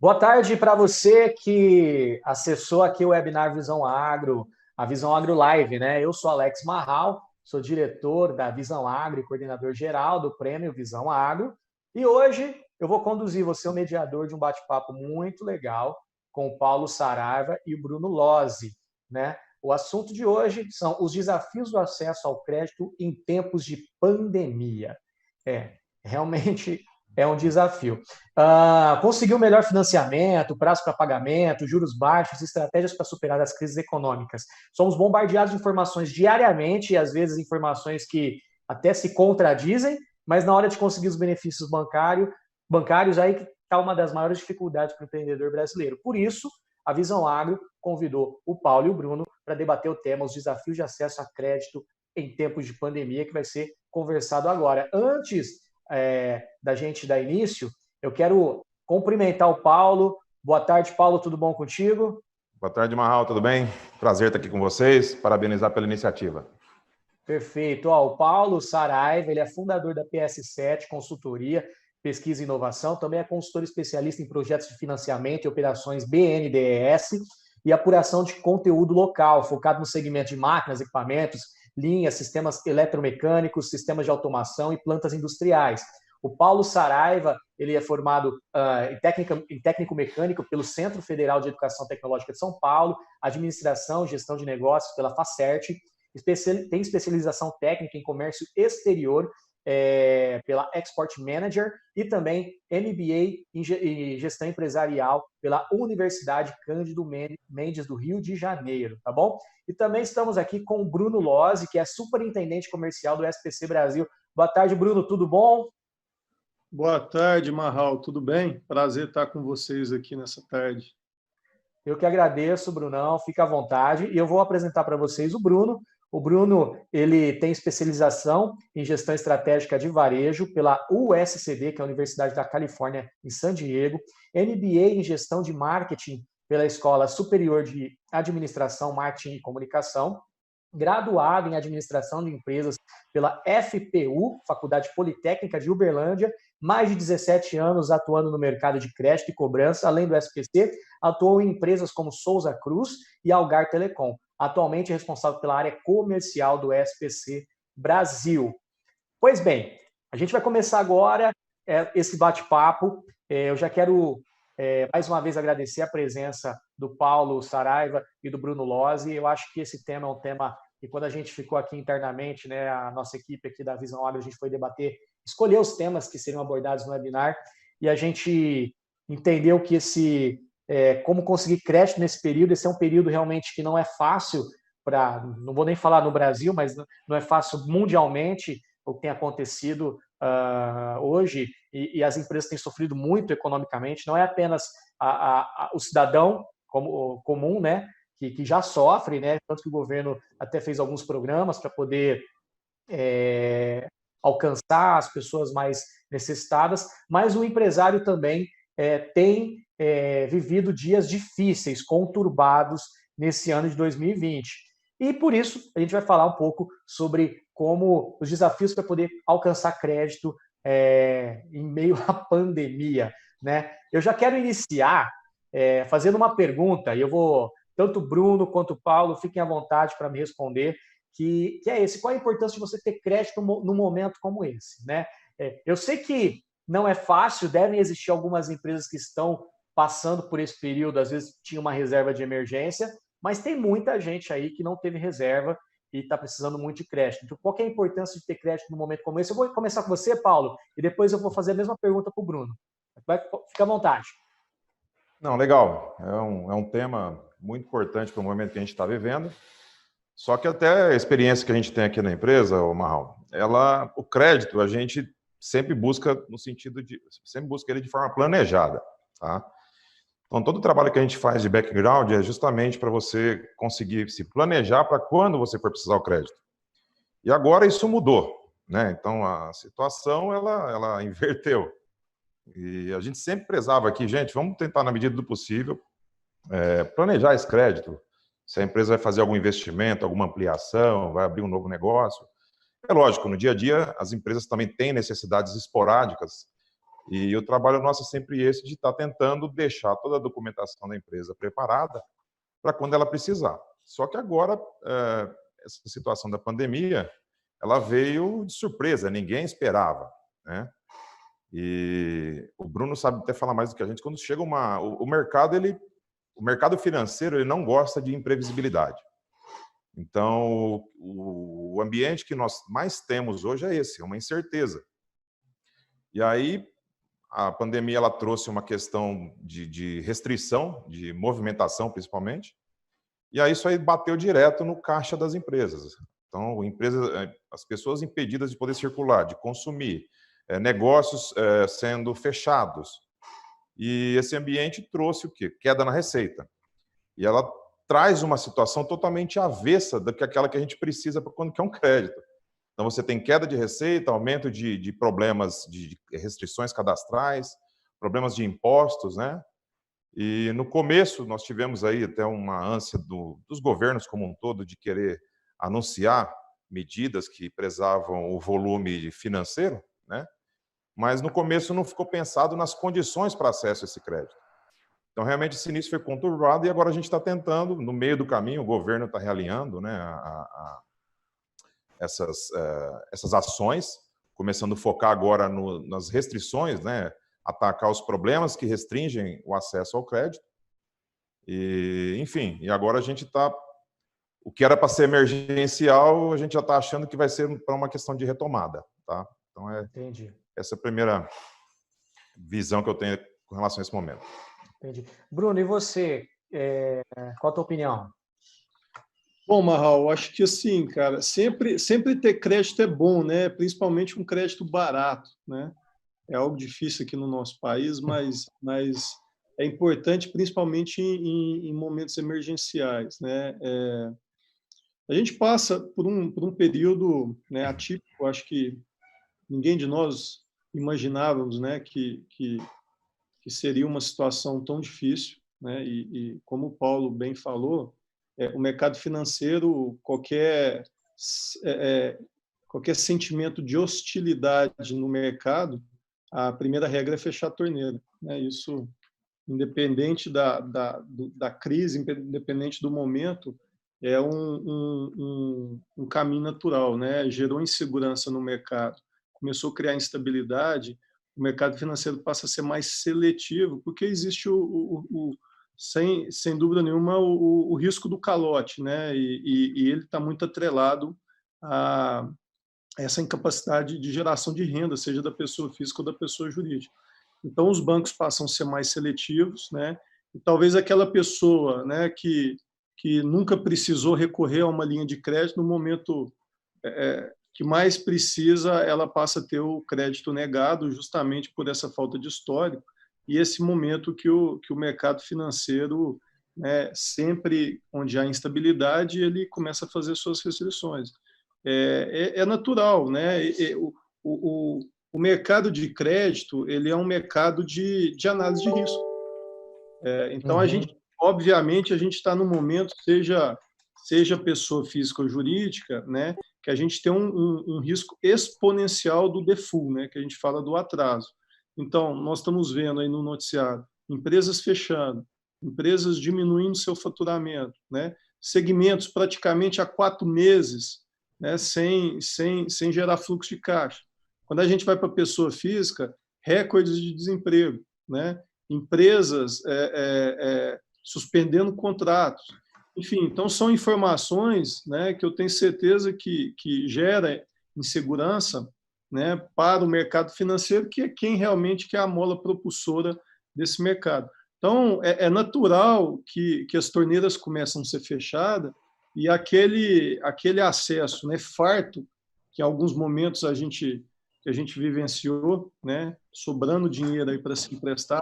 Boa tarde para você que acessou aqui o webinar Visão Agro, a Visão Agro Live, né? Eu sou Alex Marral, sou diretor da Visão Agro e coordenador geral do Prêmio Visão Agro. E hoje eu vou conduzir você, o mediador, de um bate-papo muito legal com o Paulo Saraiva e o Bruno Lozzi, né? O assunto de hoje são os desafios do acesso ao crédito em tempos de pandemia. Realmente é um desafio. Conseguir o melhor financiamento, prazo para pagamento, juros baixos, estratégias para superar as crises econômicas. Somos bombardeados de informações diariamente, e às vezes informações que até se contradizem, mas na hora de conseguir os benefícios bancários aí que está uma das maiores dificuldades para o empreendedor brasileiro. Por isso, a Visão Agro convidou o Paulo e o Bruno para debater o tema, os desafios de acesso a crédito em tempos de pandemia, que vai ser conversado agora. Antes da gente dar início, eu quero cumprimentar o Paulo. Boa tarde, Paulo, tudo bom contigo? Boa tarde, Marral, tudo bem? Prazer estar aqui com vocês, parabenizar pela iniciativa. Perfeito. O Paulo Saraiva, ele é fundador da PS7 Consultoria, Pesquisa e Inovação, também é consultor especialista em projetos de financiamento e operações BNDES e apuração de conteúdo local, focado no segmento de máquinas, equipamentos, linhas, sistemas eletromecânicos, sistemas de automação e plantas industriais. O Paulo Saraiva, ele é formado em técnico mecânico pelo Centro Federal de Educação Tecnológica de São Paulo, administração e gestão de negócios pela Facert, tem especialização técnica em comércio exterior pela Export Manager e também MBA em gestão empresarial pela Universidade Cândido Mendes do Rio de Janeiro, tá bom? E também estamos aqui com o Bruno Lozzi, que é superintendente comercial do SPC Brasil. Boa tarde, Bruno, tudo bom? Boa tarde, Marral, tudo bem? Prazer estar com vocês aqui nessa tarde. Eu que agradeço, Brunão, fica à vontade. E eu vou apresentar para vocês o Bruno. O Bruno, ele tem especialização em gestão estratégica de varejo pela USCD, que é a Universidade da Califórnia, em San Diego, MBA em gestão de marketing pela Escola Superior de Administração, Marketing e Comunicação, graduado em administração de empresas pela FPU, Faculdade Politécnica de Uberlândia, mais de 17 anos atuando no mercado de crédito e cobrança, além do SPC, atuou em empresas como Souza Cruz e Algar Telecom. Atualmente é responsável pela área comercial do SPC Brasil. Pois bem, a gente vai começar agora esse bate-papo. Eu já quero, mais uma vez, agradecer a presença do Paulo Saraiva e do Bruno Lozzi. Eu acho que esse tema é um tema que, quando a gente ficou aqui internamente, né, a nossa equipe aqui da Visão Agro, a gente foi debater, escolher os temas que seriam abordados no webinar, e a gente entendeu que como conseguir crédito nesse período. Esse é um período realmente que não é fácil não vou nem falar no Brasil, mas não é fácil mundialmente o que tem acontecido hoje, e as empresas têm sofrido muito economicamente. Não é apenas o cidadão comum, né, que já sofre, né, tanto que o governo até fez alguns programas para poder alcançar as pessoas mais necessitadas, mas o empresário também tem vivido dias difíceis, conturbados nesse ano de 2020. E por isso a gente vai falar um pouco sobre como os desafios para poder alcançar crédito em meio à pandemia, né? Eu já quero iniciar fazendo uma pergunta, e eu vou, tanto o Bruno quanto o Paulo, fiquem à vontade para me responder, que é esse: qual a importância de você ter crédito num momento como esse, né? Eu sei que não é fácil, devem existir algumas empresas que estão passando por esse período, às vezes tinha uma reserva de emergência, mas tem muita gente aí que não teve reserva e está precisando muito de crédito. Então, qual que é a importância de ter crédito num momento como esse? Eu vou começar com você, Paulo, e depois eu vou fazer a mesma pergunta para o Bruno. Fica à vontade. Não, legal. É um tema muito importante para o momento que a gente está vivendo. Só que até a experiência que a gente tem aqui na empresa, Marral, o crédito a gente sempre busca sempre busca ele de forma planejada, tá? Então, todo o trabalho que a gente faz de background é justamente para você conseguir se planejar para quando você for precisar do crédito. E agora isso mudou, né? Então, a situação, ela inverteu. E a gente sempre prezava aqui, gente, vamos tentar, na medida do possível, planejar esse crédito. Se a empresa vai fazer algum investimento, alguma ampliação, vai abrir um novo negócio. É lógico, no dia a dia, as empresas também têm necessidades esporádicas E o trabalho nosso é sempre esse, de estar tentando deixar toda a documentação da empresa preparada para quando ela precisar. Só que agora, essa situação da pandemia, ela veio de surpresa, ninguém esperava, né? E o Bruno sabe até falar mais do que a gente. Quando chega o mercado financeiro, ele não gosta de imprevisibilidade. Então, o ambiente que nós mais temos hoje é esse, uma incerteza. E aí, a pandemia ela trouxe uma questão de restrição, de movimentação principalmente, e aí isso aí bateu direto no caixa das empresas. Então, as pessoas impedidas de poder circular, de consumir, negócios sendo fechados. E esse ambiente trouxe o quê? Queda na receita. E ela traz uma situação totalmente avessa daquela que a gente precisa para quando quer um crédito. Então, você tem queda de receita, aumento de problemas de restrições cadastrais, problemas de impostos, né? E no começo nós tivemos aí até uma ânsia dos governos como um todo de querer anunciar medidas que prezavam o volume financeiro, né? Mas no começo não ficou pensado nas condições para acesso a esse crédito. Então, realmente, esse início foi conturbado e agora a gente está tentando, no meio do caminho, o governo está realinhando, né, essas ações, começando a focar agora nas restrições, né, atacar os problemas que restringem o acesso ao crédito. E, enfim, e agora a gente está... O que era para ser emergencial, a gente já está achando que vai ser para uma questão de retomada. Tá? Então, Entendi. Essa é a primeira visão que eu tenho com relação a esse momento. Entendi. Bruno, e você? Qual a tua opinião? Bom, Marral, acho que assim, cara, sempre ter crédito é bom, né? Principalmente um crédito barato, né? É algo difícil aqui no nosso país, mas é importante, principalmente em momentos emergenciais, né? A gente passa por um período, né, atípico. Acho que ninguém de nós imaginávamos, né, que seria uma situação tão difícil, né? E como o Paulo bem falou, o mercado financeiro, qualquer sentimento de hostilidade no mercado, a primeira regra é fechar a torneira, né? Isso, independente da crise, independente do momento, é um caminho natural, né? Gerou insegurança no mercado, começou a criar instabilidade, o mercado financeiro passa a ser mais seletivo, porque existe sem dúvida nenhuma, o risco do calote, né? E ele está muito atrelado a essa incapacidade de geração de renda, seja da pessoa física ou da pessoa jurídica. Então, os bancos passam a ser mais seletivos, né? E talvez aquela pessoa, né, que nunca precisou recorrer a uma linha de crédito, no momento que mais precisa, ela passa a ter o crédito negado, justamente por essa falta de histórico, e esse momento que o mercado financeiro, né, sempre onde há instabilidade, ele começa a fazer suas restrições. É natural, né? O mercado de crédito, ele é um mercado de análise de risco. Então, a gente, obviamente, a gente está no momento, seja pessoa física ou jurídica, né, que a gente tem um risco exponencial do default, né, que a gente fala do atraso. Então, nós estamos vendo aí no noticiário empresas fechando, empresas diminuindo seu faturamento, né, segmentos praticamente há 4 meses, né, sem gerar fluxo de caixa. Quando a gente vai para a pessoa física, recordes de desemprego, né, empresas suspendendo contratos. Enfim, então são informações, né, que eu tenho certeza que gera insegurança, né, para o mercado financeiro, que é quem realmente é a mola propulsora desse mercado. Então, é natural que as torneiras começam a ser fechadas e aquele acesso, né, farto, que em alguns momentos a gente vivenciou, né, sobrando dinheiro aí para se emprestar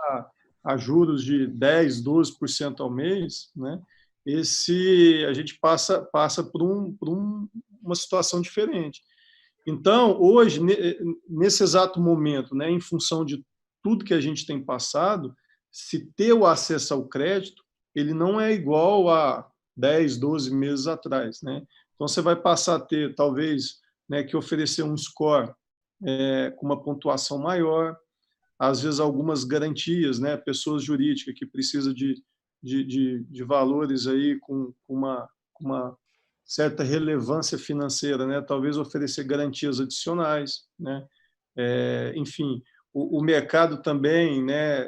a juros de 10%, 12% ao mês, né, a gente passa por uma situação diferente. Então, hoje, nesse exato momento, né, em função de tudo que a gente tem passado, se ter o acesso ao crédito, ele não é igual a 10, 12 meses atrás, né? Então, você vai passar a ter, talvez, né, que oferecer um score com uma pontuação maior, às vezes, algumas garantias, né? Pessoas jurídicas que precisam de valores aí com uma certa relevância financeira, né? Talvez oferecer garantias adicionais, né? Enfim, o mercado também, né?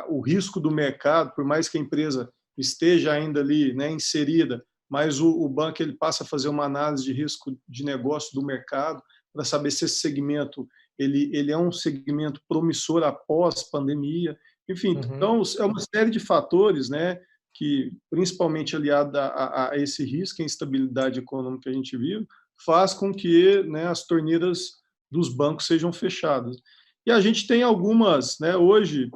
O risco do mercado, por mais que a empresa esteja ainda ali, né, inserida, mas o banco ele passa a fazer uma análise de risco de negócio do mercado para saber se esse segmento ele é um segmento promissor após pandemia. Enfim, então é uma série de fatores, né, que principalmente aliado a esse risco e instabilidade econômica que a gente vive, faz com que, né, as torneiras dos bancos sejam fechadas. E a gente tem algumas, né, hoje,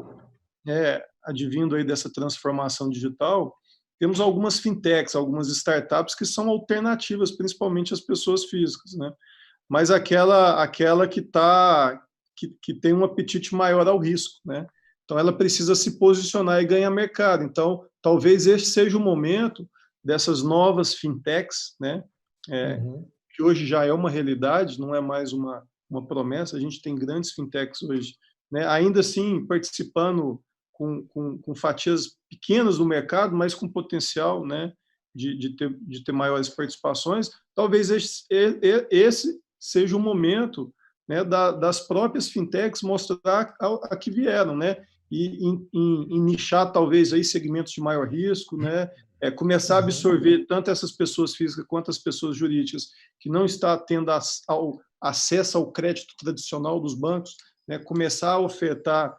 advindo aí dessa transformação digital, temos algumas fintechs, algumas startups que são alternativas, principalmente às pessoas físicas, né? Mas aquela que tem um apetite maior ao risco, né? Então ela precisa se posicionar e ganhar mercado. Então talvez esse seja o momento dessas novas fintechs, né? Que hoje já é uma realidade, não é mais uma promessa. A gente tem grandes fintechs hoje, né? Ainda assim participando com fatias pequenas do mercado, mas com potencial, né, de ter maiores participações. Talvez esse seja o momento, né, das próprias fintechs mostrar a que vieram, né, e em nichar talvez aí segmentos de maior risco, né, começar a absorver tanto essas pessoas físicas quanto as pessoas jurídicas que não está tendo acesso ao crédito tradicional dos bancos, né, começar a ofertar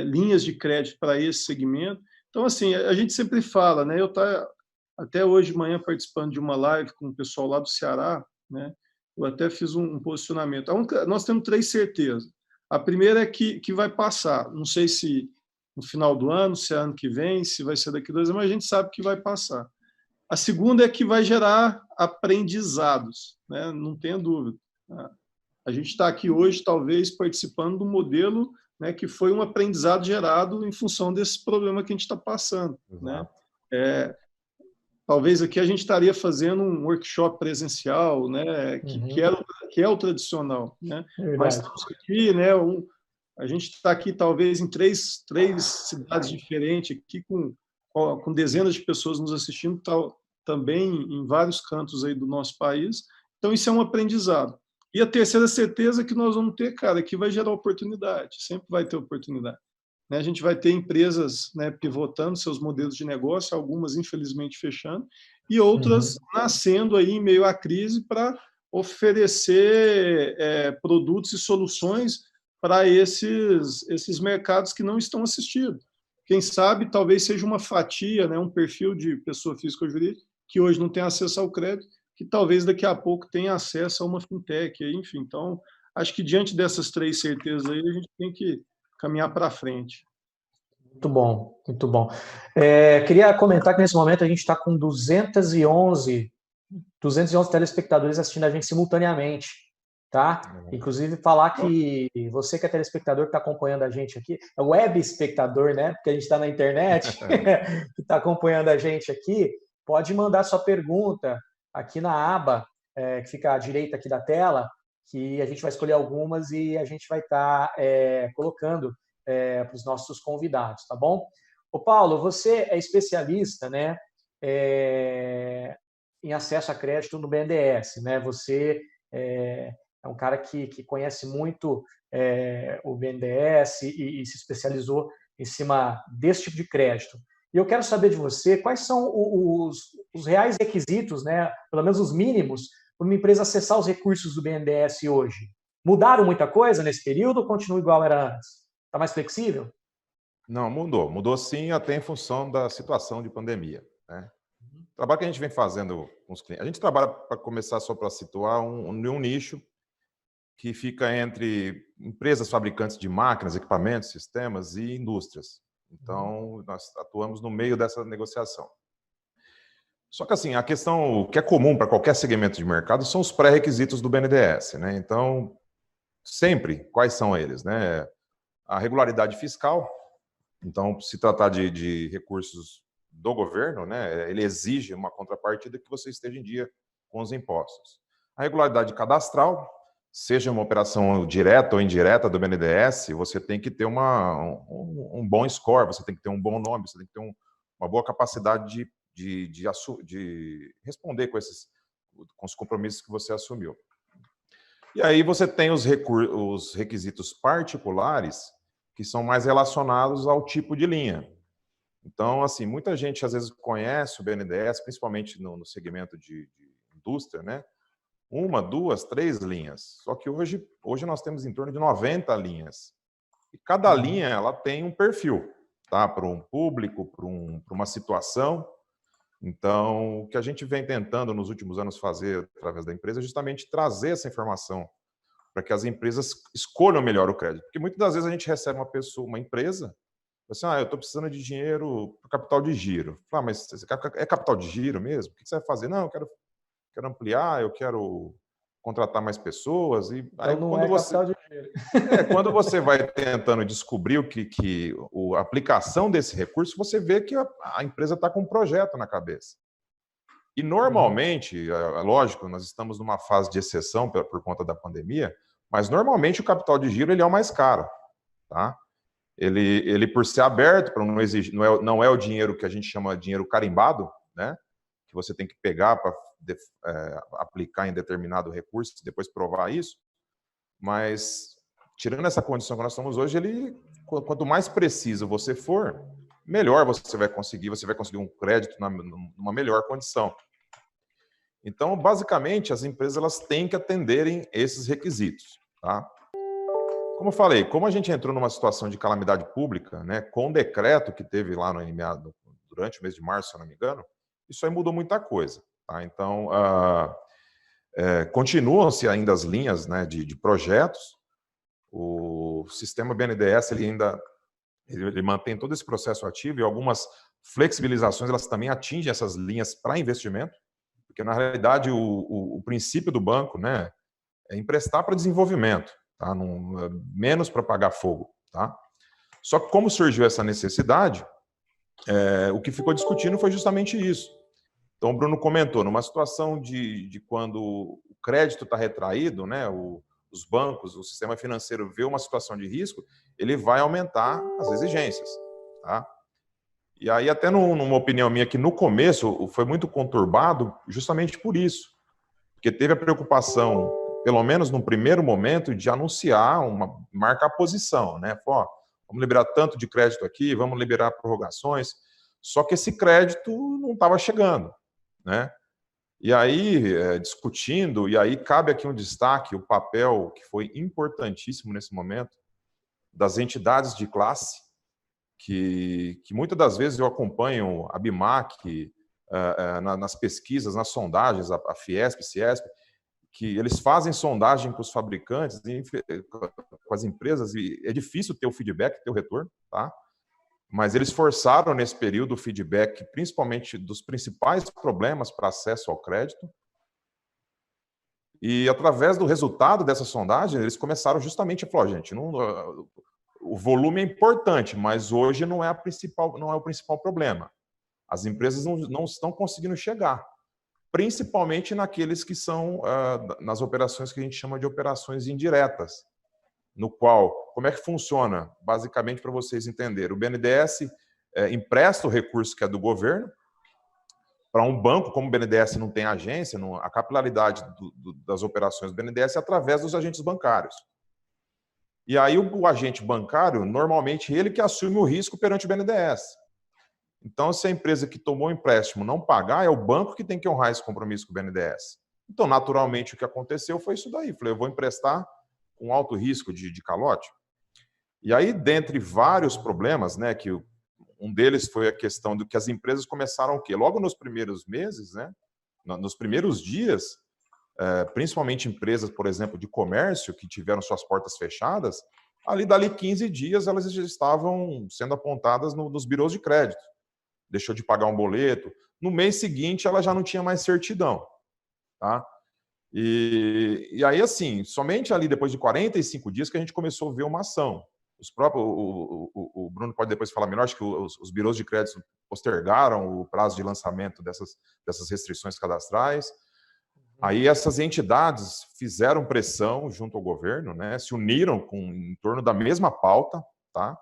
linhas de crédito para esse segmento. Então, assim, a gente sempre fala, né? Eu estava até hoje de manhã participando de uma live com o pessoal lá do Ceará, né? Eu até fiz um posicionamento. Nós temos 3 certezas. A primeira é que vai passar. Não sei se no final do ano, se é ano que vem, se vai ser daqui a 2 anos, mas a gente sabe que vai passar. A segunda é que vai gerar aprendizados, né? Não tenha dúvida. A gente está aqui hoje, talvez, participando do modelo, né, que foi um aprendizado gerado em função desse problema que a gente está passando, né? Talvez aqui a gente estaria fazendo um workshop presencial, né, que é o tradicional, né? Mas estamos aqui, né, a gente está aqui talvez em três cidades diferentes, aqui com dezenas de pessoas nos assistindo, também em vários cantos aí do nosso país. Então isso é um aprendizado. E a terceira certeza que nós vamos ter, cara, que vai gerar oportunidade, sempre vai ter oportunidade. Né? A gente vai ter empresas, né, pivotando seus modelos de negócio, algumas infelizmente fechando, e outras nascendo aí em meio à crise para oferecer produtos e soluções para esses mercados que não estão assistidos. Quem sabe talvez seja uma fatia, né, um perfil de pessoa física ou jurídica que hoje não tem acesso ao crédito, que talvez daqui a pouco tenha acesso a uma fintech. Enfim, então, acho que diante dessas 3 certezas aí, a gente tem que caminhar para frente. Muito bom, muito bom. Queria comentar que nesse momento a gente está com 211 telespectadores assistindo a gente simultaneamente, tá? Inclusive falar que você que é telespectador que está acompanhando a gente aqui, é web espectador, né? Porque a gente está na internet, que está acompanhando a gente aqui, pode mandar sua pergunta aqui na aba que fica à direita aqui da tela, que a gente vai escolher algumas e a gente vai estar colocando para os nossos convidados, tá bom? Ô Paulo, você é especialista, né, em acesso a crédito no BNDES, né? Você é um cara que conhece muito o BNDES e se especializou em cima desse tipo de crédito. E eu quero saber de você quais são os reais requisitos, né, pelo menos os mínimos, para uma empresa acessar os recursos do BNDES hoje. Mudaram muita coisa nesse período ou continua igual era antes? Está mais flexível? Não, mudou. Mudou sim, até em função da situação de pandemia, né? O trabalho que a gente vem fazendo com os clientes, a gente trabalha, para começar, só para situar, um nicho que fica entre empresas fabricantes de máquinas, equipamentos, sistemas e indústrias. Então, nós atuamos no meio dessa negociação. Só que, assim, a questão que é comum para qualquer segmento de mercado são os pré-requisitos do BNDES, né? Então, sempre, quais são eles, né? A regularidade fiscal. Então, se tratar de recursos do governo, né, ele exige uma contrapartida que você esteja em dia com os impostos. A regularidade cadastral, seja uma operação direta ou indireta do BNDES, você tem que ter um bom score, você tem que ter um bom nome, você tem que ter uma boa capacidade de responder com os compromissos que você assumiu. E aí você tem os requisitos particulares, que são mais relacionados ao tipo de linha. Então, assim, muita gente às vezes conhece o BNDES, principalmente no segmento de indústria, né? 1, 2, 3 linhas. Só que hoje nós temos em torno de 90 linhas. E cada linha ela tem um perfil, tá? Para um público, para uma situação. Então, o que a gente vem tentando nos últimos anos fazer através da empresa é justamente trazer essa informação para que as empresas escolham melhor o crédito. Porque muitas das vezes a gente recebe uma empresa, assim, eu estou precisando de dinheiro para capital de giro. Mas é capital de giro mesmo? O que você vai fazer? Não, eu quero ampliar, eu quero contratar mais pessoas. E então aí, não é capital de giro. Quando você vai tentando descobrir a aplicação desse recurso, você vê que a empresa está com um projeto na cabeça. E normalmente, lógico, nós estamos numa fase de exceção por conta da pandemia, mas normalmente o capital de giro ele é o mais caro, tá? Ele por ser aberto, para não exigir, não é o dinheiro que a gente chama de dinheiro carimbado, né? Que você tem que pegar para aplicar em determinado recurso e depois provar isso. Mas tirando essa condição que nós estamos hoje, quanto mais preciso você for, melhor você vai conseguir um crédito numa melhor condição. Então, basicamente, as empresas elas têm que atenderem esses requisitos, tá? Como eu falei, como a gente entrou numa situação de calamidade pública, né, com o decreto que teve lá no NMA durante o mês de março, se eu não me engano, isso aí mudou muita coisa, tá? Então, continuam-se ainda as linhas, né, de projetos. O sistema BNDES ele mantém todo esse processo ativo e algumas flexibilizações elas também atingem essas linhas para investimento, porque na realidade o princípio do banco, né, é emprestar para desenvolvimento, tá? Menos para pagar fogo, tá? Só que como surgiu essa necessidade, o que ficou discutindo foi justamente isso. Então o Bruno comentou, numa situação de quando o crédito está retraído, né, os bancos, o sistema financeiro vê uma situação de risco, ele vai aumentar as exigências, tá? E aí até numa opinião minha que no começo foi muito conturbado justamente por isso, porque teve a preocupação, pelo menos no primeiro momento, de anunciar, marcar posição, né? Vamos liberar tanto de crédito aqui, vamos liberar prorrogações, só que esse crédito não estava chegando, né? E aí, discutindo, e aí cabe aqui um destaque, o papel que foi importantíssimo nesse momento, das entidades de classe, que muitas das vezes eu acompanho a BIMAC, nas pesquisas, nas sondagens, a Fiesp, Ciesp, que eles fazem sondagem com os fabricantes, com as empresas, e é difícil ter o feedback, ter o retorno, tá? Mas eles forçaram nesse período o feedback, principalmente dos principais problemas para acesso ao crédito. E através do resultado dessa sondagem, eles começaram justamente a falar, gente, o volume é importante, mas hoje não é o principal problema. As empresas não estão conseguindo chegar, principalmente naqueles que são nas operações que a gente chama de operações indiretas, no qual, como é que funciona? Basicamente, para vocês entenderem, o BNDES empresta o recurso que é do governo para um banco, como o BNDES não tem agência, a capilaridade das operações do BNDES é através dos agentes bancários. E aí o agente bancário, normalmente, ele que assume o risco perante o BNDES. Então, se a empresa que tomou o empréstimo não pagar, é o banco que tem que honrar esse compromisso com o BNDES. Então, naturalmente, o que aconteceu foi isso daí. Falei, eu vou emprestar com alto risco de calote. E aí, dentre vários problemas, né, que um deles foi a questão do que as empresas começaram o quê? Logo nos primeiros meses, né, nos primeiros dias, principalmente empresas, por exemplo, de comércio, que tiveram suas portas fechadas, dali 15 dias elas já estavam sendo apontadas nos birôs de crédito. Deixou de pagar um boleto. No mês seguinte, ela já não tinha mais certidão, tá? E aí, assim, somente ali depois de 45 dias que a gente começou a ver uma ação. O Bruno pode depois falar melhor, acho que os birôs de crédito postergaram o prazo de lançamento dessas restrições cadastrais. Aí essas entidades fizeram pressão junto ao governo, né, se uniram em torno da mesma pauta, tá?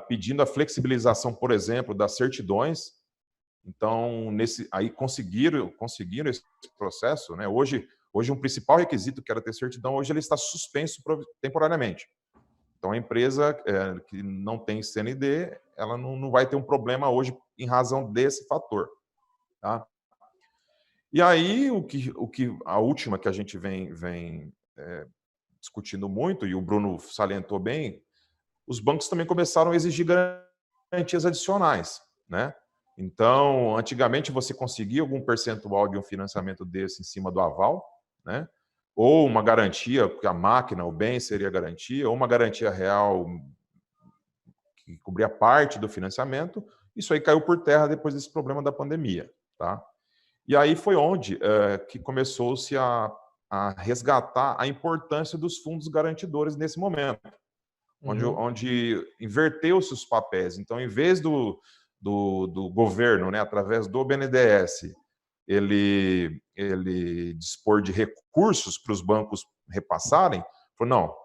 Pedindo a flexibilização, por exemplo, das certidões. Então, aí conseguiram esse processo, né? Hoje um principal requisito que era ter certidão, hoje ele está suspenso temporariamente. Então, a empresa que não tem CND, ela não vai ter um problema hoje em razão desse fator, tá? E aí, a última que a gente vem discutindo muito, e o Bruno salientou bem, os bancos também começaram a exigir garantias adicionais, né? Então, antigamente você conseguia algum percentual de um financiamento desse em cima do aval, né? Ou uma garantia, porque a máquina, o bem seria garantia, ou uma garantia real que cobria parte do financiamento. Isso aí caiu por terra depois desse problema da pandemia, tá? E aí foi onde que começou-se a resgatar a importância dos fundos garantidores nesse momento, onde inverteu-se os papéis. Então, em vez do governo, né, através do BNDES, ele dispor de recursos para os bancos repassarem, falou, não,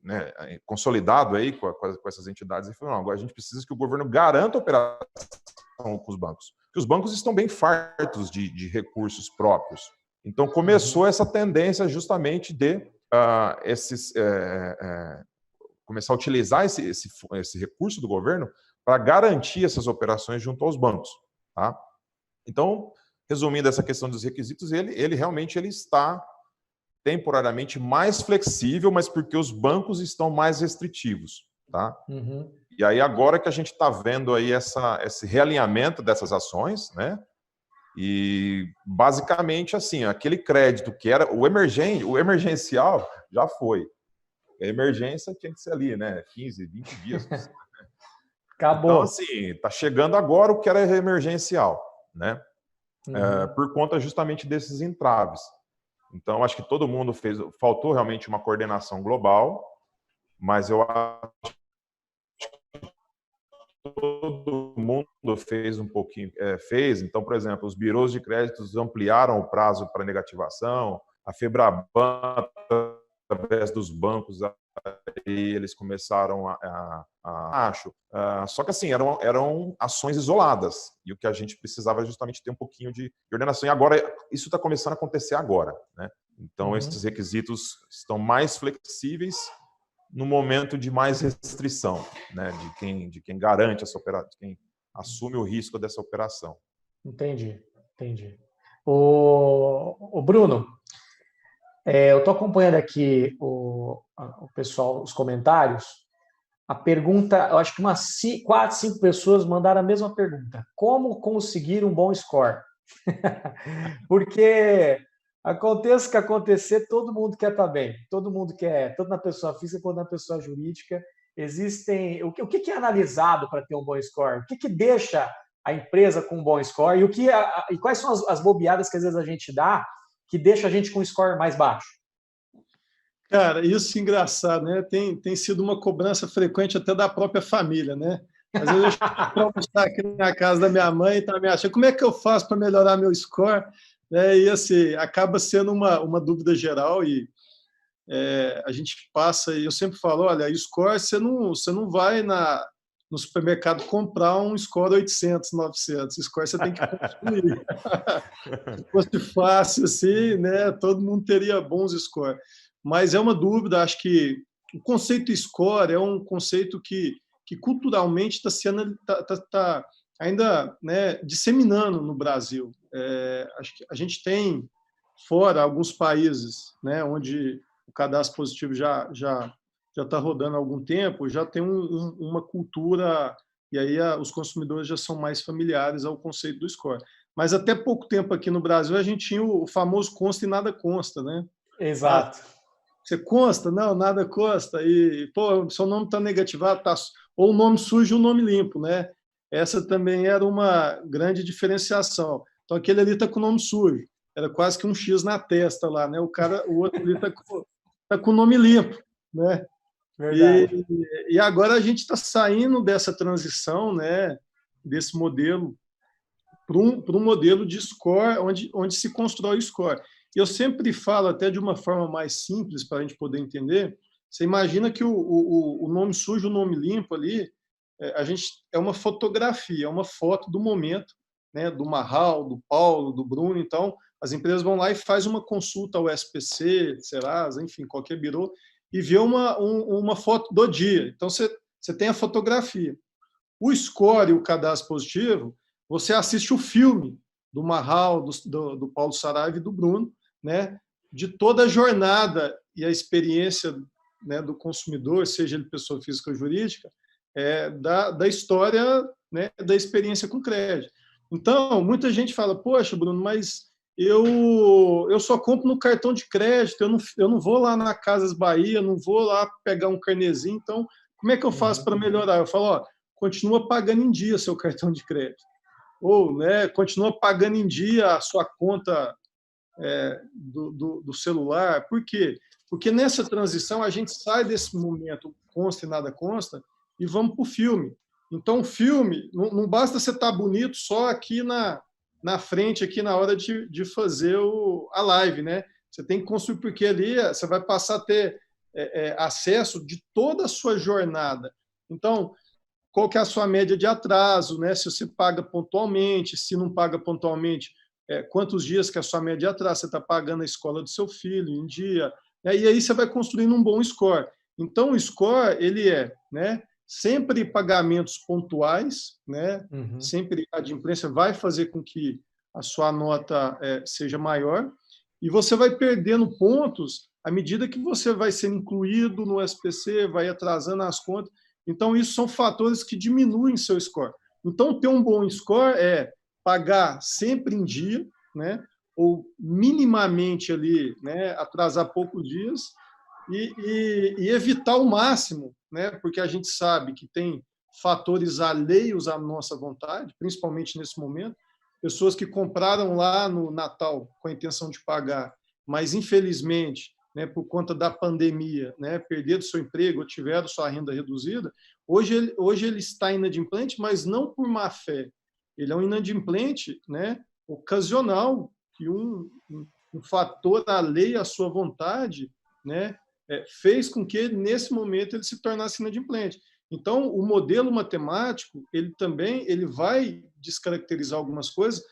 né, consolidado aí com essas entidades, ele falou, não, agora a gente precisa que o governo garanta a operação com os bancos, porque os bancos estão bem fartos de recursos próprios. Então, começou essa tendência justamente de começar a utilizar esse recurso do governo para garantir essas operações junto aos bancos, tá? Então, resumindo essa questão dos requisitos, ele realmente está temporariamente mais flexível, mas porque os bancos estão mais restritivos, tá? E aí agora que a gente está vendo aí esse realinhamento dessas ações, né? E basicamente assim, aquele crédito que era o emergencial já foi. A emergência tinha que ser ali, né? 15, 20 dias. Acabou. Então, assim, está chegando agora o que era emergencial, né? Por conta justamente desses entraves. Então, acho que todo mundo faltou realmente uma coordenação global, mas eu acho que todo mundo fez um pouquinho, então, por exemplo, os birôs de créditos ampliaram o prazo para negativação, a Febraban, através dos bancos, aí eles começaram só que assim, eram ações isoladas, e o que a gente precisava é justamente ter um pouquinho de ordenação, e agora, isso está começando a acontecer agora, né? Então, esses requisitos estão mais flexíveis no momento de mais restrição, né? De quem garante essa operação, de quem assume o risco dessa operação. Entendi. O Bruno, eu estou acompanhando aqui o pessoal, os comentários. A pergunta, eu acho que umas 4, 5 pessoas mandaram a mesma pergunta. Como conseguir um bom score? Porque aconteça o que acontecer, todo mundo quer estar bem. Todo mundo quer, tanto na pessoa física quanto na pessoa jurídica. Existem... O que é analisado para ter um bom score? O que deixa a empresa com um bom score? E quais são as bobeadas que às vezes a gente dá que deixa a gente com um score mais baixo? Cara, isso é engraçado, né? Tem sido uma cobrança frequente até da própria família, né? Às vezes eu chego para almoçar aqui na casa da minha mãe e tá me achando, como é que eu faço para melhorar meu score? E assim, acaba sendo uma dúvida geral e a gente passa, e eu sempre falo, olha, score, você não vai no supermercado comprar um score 800, 900, score você tem que construir. Se fosse fácil assim, né, todo mundo teria bons scores. Mas é uma dúvida, acho que o conceito score é um conceito que culturalmente está ainda, né, disseminando no Brasil. Acho que a gente tem, fora alguns países, né, onde o cadastro positivo já está rodando há algum tempo, já tem uma cultura, e aí os consumidores já são mais familiares ao conceito do score. Mas até pouco tempo aqui no Brasil a gente tinha o famoso consta e nada consta, né? Exato. Você consta? Não, nada consta. E, pô, seu nome está negativado, tá... ou o nome sujo e o nome limpo, né? Essa também era uma grande diferenciação. Então, aquele ali está com o nome sujo. Era quase que um X na testa lá, né? O outro ali está com o nome limpo, né? Verdade. E agora a gente está saindo dessa transição, né? Desse modelo para um modelo de score onde se constrói o score. Eu sempre falo, até de uma forma mais simples, para a gente poder entender, você imagina que o nome sujo, o nome limpo ali, a gente é uma fotografia, é uma foto do momento, né, do Marral, do Paulo, do Bruno. Então, as empresas vão lá e faz uma consulta ao SPC, Serasa, enfim, qualquer birô, e vê uma foto do dia. Então, você tem a fotografia. O score e o cadastro positivo, você assiste o filme do Marral, do Paulo Saraiva e do Bruno, né, de toda a jornada e a experiência, né, do consumidor, seja ele pessoa física ou jurídica, da história, né, da experiência com crédito. Então, muita gente fala, poxa, Bruno, mas eu só compro no cartão de crédito, eu não vou lá na Casas Bahia, não vou lá pegar um carnezinho, então como é que eu faço para melhorar? Eu falo, ó, continua pagando em dia seu cartão de crédito. Ou, né, continua pagando em dia a sua conta do celular. Por quê? Porque nessa transição a gente sai desse momento consta e nada consta e vamos para o filme. Então, o filme, não basta você estar bonito só aqui na frente, aqui na hora de fazer a live, né? Você tem que construir, porque ali você vai passar a ter acesso de toda a sua jornada. Então, qual que é a sua média de atraso, né? Se você paga pontualmente, se não paga pontualmente, quantos dias que a sua média de atraso, você está pagando a escola do seu filho em dia, né? E aí você vai construindo um bom score. Então, o score, ele né, sempre pagamentos pontuais, né? Sempre a adimplência vai fazer com que a sua nota seja maior, e você vai perdendo pontos à medida que você vai sendo incluído no SPC, vai atrasando as contas. Então, isso são fatores que diminuem seu score. Então, ter um bom score é pagar sempre em dia, né? Ou minimamente ali, né? Atrasar poucos dias e evitar ao máximo, né? Porque a gente sabe que tem fatores alheios à nossa vontade, principalmente nesse momento, pessoas que compraram lá no Natal com a intenção de pagar, mas infelizmente, né, por conta da pandemia, né, perderam seu emprego ou tiveram sua renda reduzida, hoje ele está inadimplente, mas não por má fé. Ele é um inadimplente, né, ocasional, que um fator alheio à sua vontade, né, fez com que, nesse momento, ele se tornasse inadimplente. Então, o modelo matemático, ele vai descaracterizar algumas coisas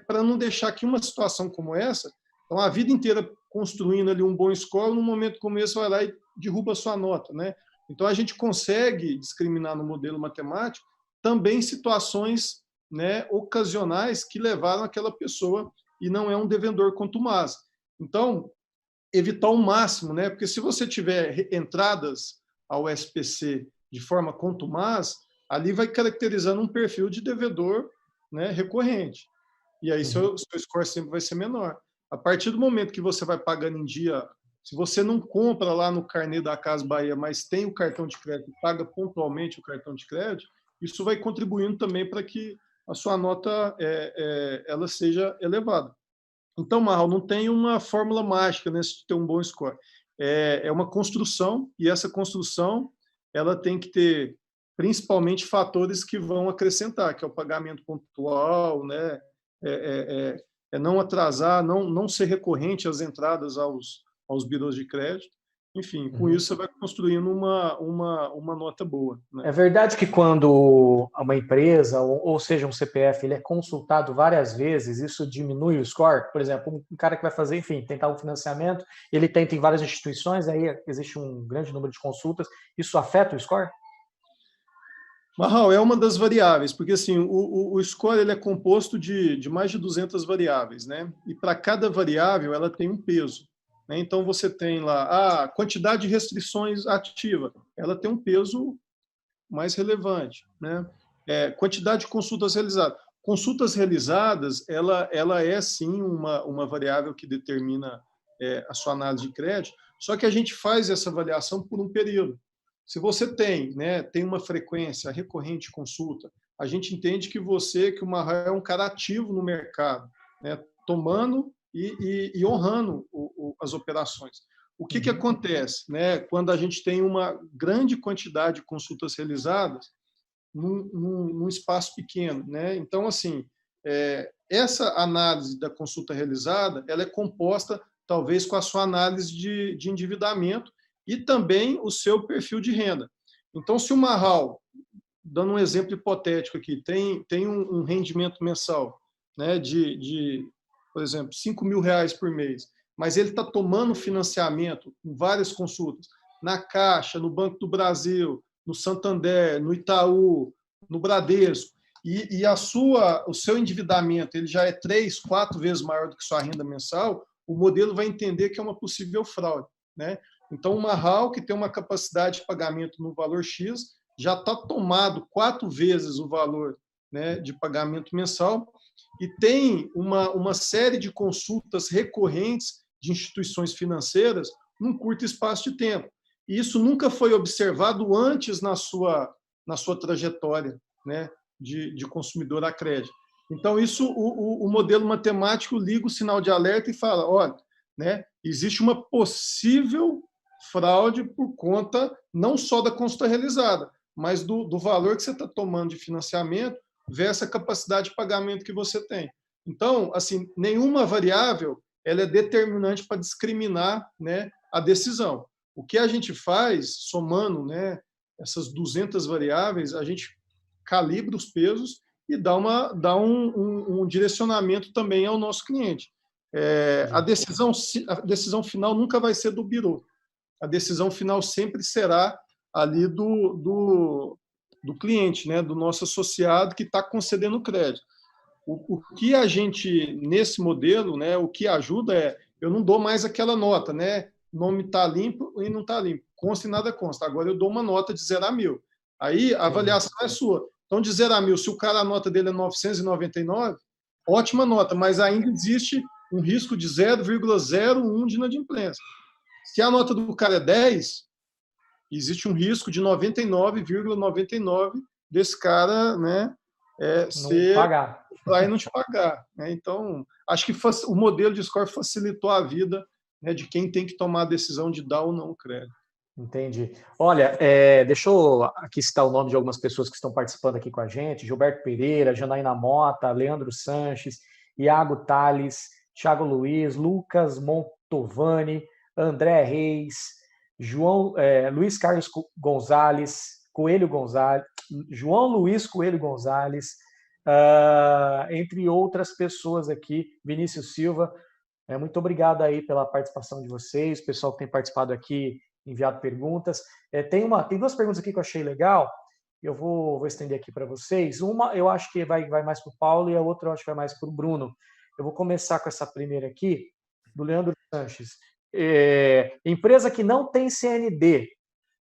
para não deixar que uma situação como essa, então, a vida inteira construindo ali um bom score, num momento como esse, vai lá e derruba a sua nota, né? Então, a gente consegue discriminar no modelo matemático também situações, né, ocasionais que levaram aquela pessoa e não é um devedor contumaz. Então, evitar ao máximo, né? Porque se você tiver entradas ao SPC de forma contumaz, ali vai caracterizando um perfil de devedor, né, recorrente. E aí seu score sempre vai ser menor. A partir do momento que você vai pagando em dia, se você não compra lá no carnê da Casa Bahia, mas tem o cartão de crédito, paga pontualmente o cartão de crédito, isso vai contribuindo também para que a sua nota ela seja elevada. Então, Marral, não tem uma fórmula mágica nesse de ter um bom score. É uma construção, e essa construção ela tem que ter principalmente fatores que vão acrescentar, que é o pagamento pontual, né? Não atrasar, não ser recorrente às entradas aos birôs de crédito. Enfim, com isso você vai construindo uma nota boa, né? É verdade que quando uma empresa, ou seja, um CPF, ele é consultado várias vezes, isso diminui o score? Por exemplo, um cara que vai fazer, enfim, tentar um financiamento, ele tenta em várias instituições, aí existe um grande número de consultas, isso afeta o score? Marral, é uma das variáveis, porque assim, o score ele é composto de mais de 200 variáveis, né? E para cada variável ela tem um peso, né? Então você tem lá a quantidade de restrições ativa, ela tem um peso mais relevante, né? Quantidade de consultas realizadas. Consultas realizadas, ela é sim uma variável que determina a sua análise de crédito, só que a gente faz essa avaliação por um período. Se você tem uma frequência recorrente de consulta, a gente entende que o Marral é um cara ativo no mercado, né, tomando e honrando as operações. O que acontece, né, quando a gente tem uma grande quantidade de consultas realizadas num espaço pequeno, né? Então, assim, essa análise da consulta realizada, ela é composta, talvez, com a sua análise de endividamento e também o seu perfil de renda. Então, se o Marral, dando um exemplo hipotético aqui, tem um rendimento mensal, né, por exemplo, R$ 5.000 por mês, mas ele está tomando financiamento em várias consultas, na Caixa, no Banco do Brasil, no Santander, no Itaú, no Bradesco, e o seu endividamento ele já é 3, 4 vezes maior do que sua renda mensal, o modelo vai entender que é uma possível fraude, né? Então, o Marral, que tem uma capacidade de pagamento no valor X, já está tomado 4 vezes o valor, né, de pagamento mensal, e tem uma série de consultas recorrentes de instituições financeiras num curto espaço de tempo. E isso nunca foi observado antes na sua trajetória, né, de consumidor a crédito. Então, isso o modelo matemático liga o sinal de alerta e fala, olha, né, existe uma possível fraude por conta não só da consulta realizada, mas do valor que você está tomando de financiamento versus a capacidade de pagamento que você tem. Então, assim, nenhuma variável ela é determinante para discriminar, né, a decisão. O que a gente faz, somando, né, essas 200 variáveis, a gente calibra os pesos e dá um direcionamento também ao nosso cliente. A decisão final nunca vai ser do birô. A decisão final sempre será ali do cliente, né, do nosso associado que está concedendo o crédito. O que a gente, nesse modelo, né, o que ajuda eu não dou mais aquela nota, né, o nome está limpo e não está limpo, consta e nada consta. Agora eu dou uma nota de 0 a 1.000. Aí a avaliação é sua. Então, de 0 a 1.000, se o cara, a nota dele é 999, ótima nota, mas ainda existe um risco de 0,01 de inadimplência. Se a nota do cara é 10, existe um risco de 99,99 desse cara, né, não te pagar. Né? Então, acho que o modelo de score facilitou a vida, né, de quem tem que tomar a decisão de dar ou não o crédito. Entendi. Olha, deixa eu aqui citar o nome de algumas pessoas que estão participando aqui com a gente. Gilberto Pereira, Janaína Mota, Leandro Sanches, Iago Tales, Thiago Luiz, Lucas Montovani, André Reis, Luiz Carlos Gonzalez, Coelho Gonzalez, João Luiz Coelho Gonzalez, entre outras pessoas aqui, Vinícius Silva. Muito obrigado aí pela participação de vocês, pessoal que tem participado aqui, enviado perguntas. Tem 2 perguntas aqui que eu achei legal, eu vou estender aqui para vocês. Uma eu acho que vai mais para o Paulo e a outra eu acho que vai mais para o Bruno. Eu vou começar com essa primeira aqui, do Leandro Sanches. Empresa que não tem CND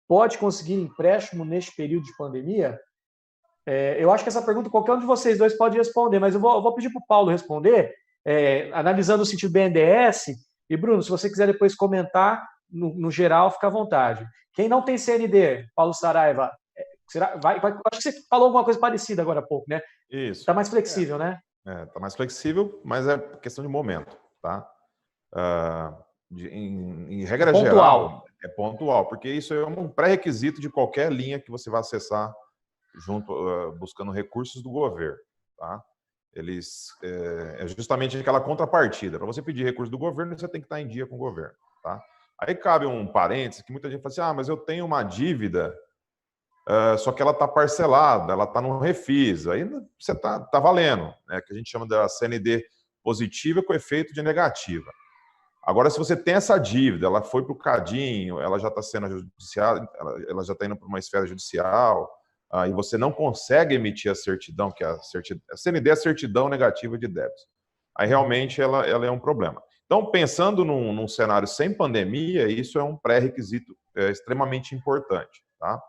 pode conseguir empréstimo neste período de pandemia? Eu acho que essa pergunta qualquer um de vocês dois pode responder, mas eu vou pedir para o Paulo responder, analisando o sentido BNDES. E, Bruno, se você quiser depois comentar, no geral, fica à vontade. Quem não tem CND, Paulo Saraiva, acho que você falou alguma coisa parecida agora há pouco, né? Isso. Está mais flexível, né? Está mais flexível, mas é questão de momento, tá? Em regra geral, é pontual, porque isso é um pré-requisito de qualquer linha que você vai acessar buscando recursos do governo, tá? É justamente aquela contrapartida. Para você pedir recurso do governo, você tem que estar em dia com o governo, tá? Aí cabe um parênteses que muita gente fala assim, mas eu tenho uma dívida, só que ela está parcelada, ela está no refis, aí você tá valendo, né? Que a gente chama da CND positiva com efeito de negativa. Agora, se você tem essa dívida, ela foi para o cadinho, ela já está sendo judicial, ela já está indo para uma esfera judicial, e você não consegue emitir a certidão, que a CND é a certidão negativa de débitos. Aí realmente ela é um problema. Então, pensando num cenário sem pandemia, isso é um pré-requisito extremamente importante, tá?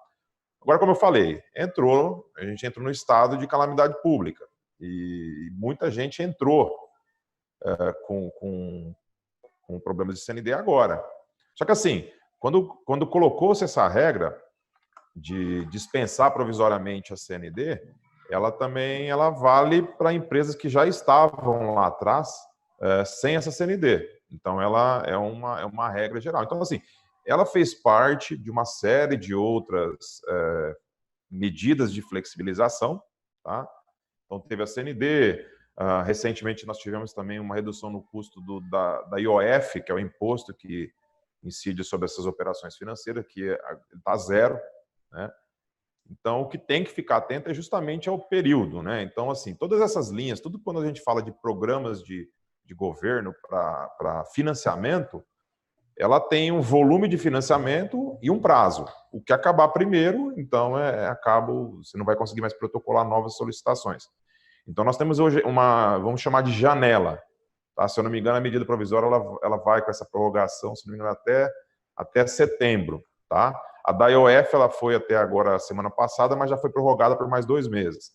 Agora, como eu falei, a gente entrou no estado de calamidade pública e muita gente entrou com problemas de CND agora. Só que assim, quando colocou-se essa regra de dispensar provisoriamente a CND, ela vale para empresas que já estavam lá atrás sem essa CND. Então, ela é uma regra geral. Então, assim, ela fez parte de uma série de outras medidas de flexibilização, tá? Então, teve a CND, Recentemente, nós tivemos também uma redução no custo da IOF, que é o imposto que incide sobre essas operações financeiras, que está zero, né? Então, o que tem que ficar atento é justamente ao período, né? Então, assim, todas essas linhas, tudo quando a gente fala de programas de governo para financiamento, ela tem um volume de financiamento e um prazo. O que acabar primeiro, então, você não vai conseguir mais protocolar novas solicitações. Então, nós temos hoje vamos chamar de janela. Tá? Se eu não me engano, a medida provisória ela vai com essa prorrogação, se não me engano, até setembro. Tá? A da IOF ela foi até agora, semana passada, mas já foi prorrogada por mais 2 meses.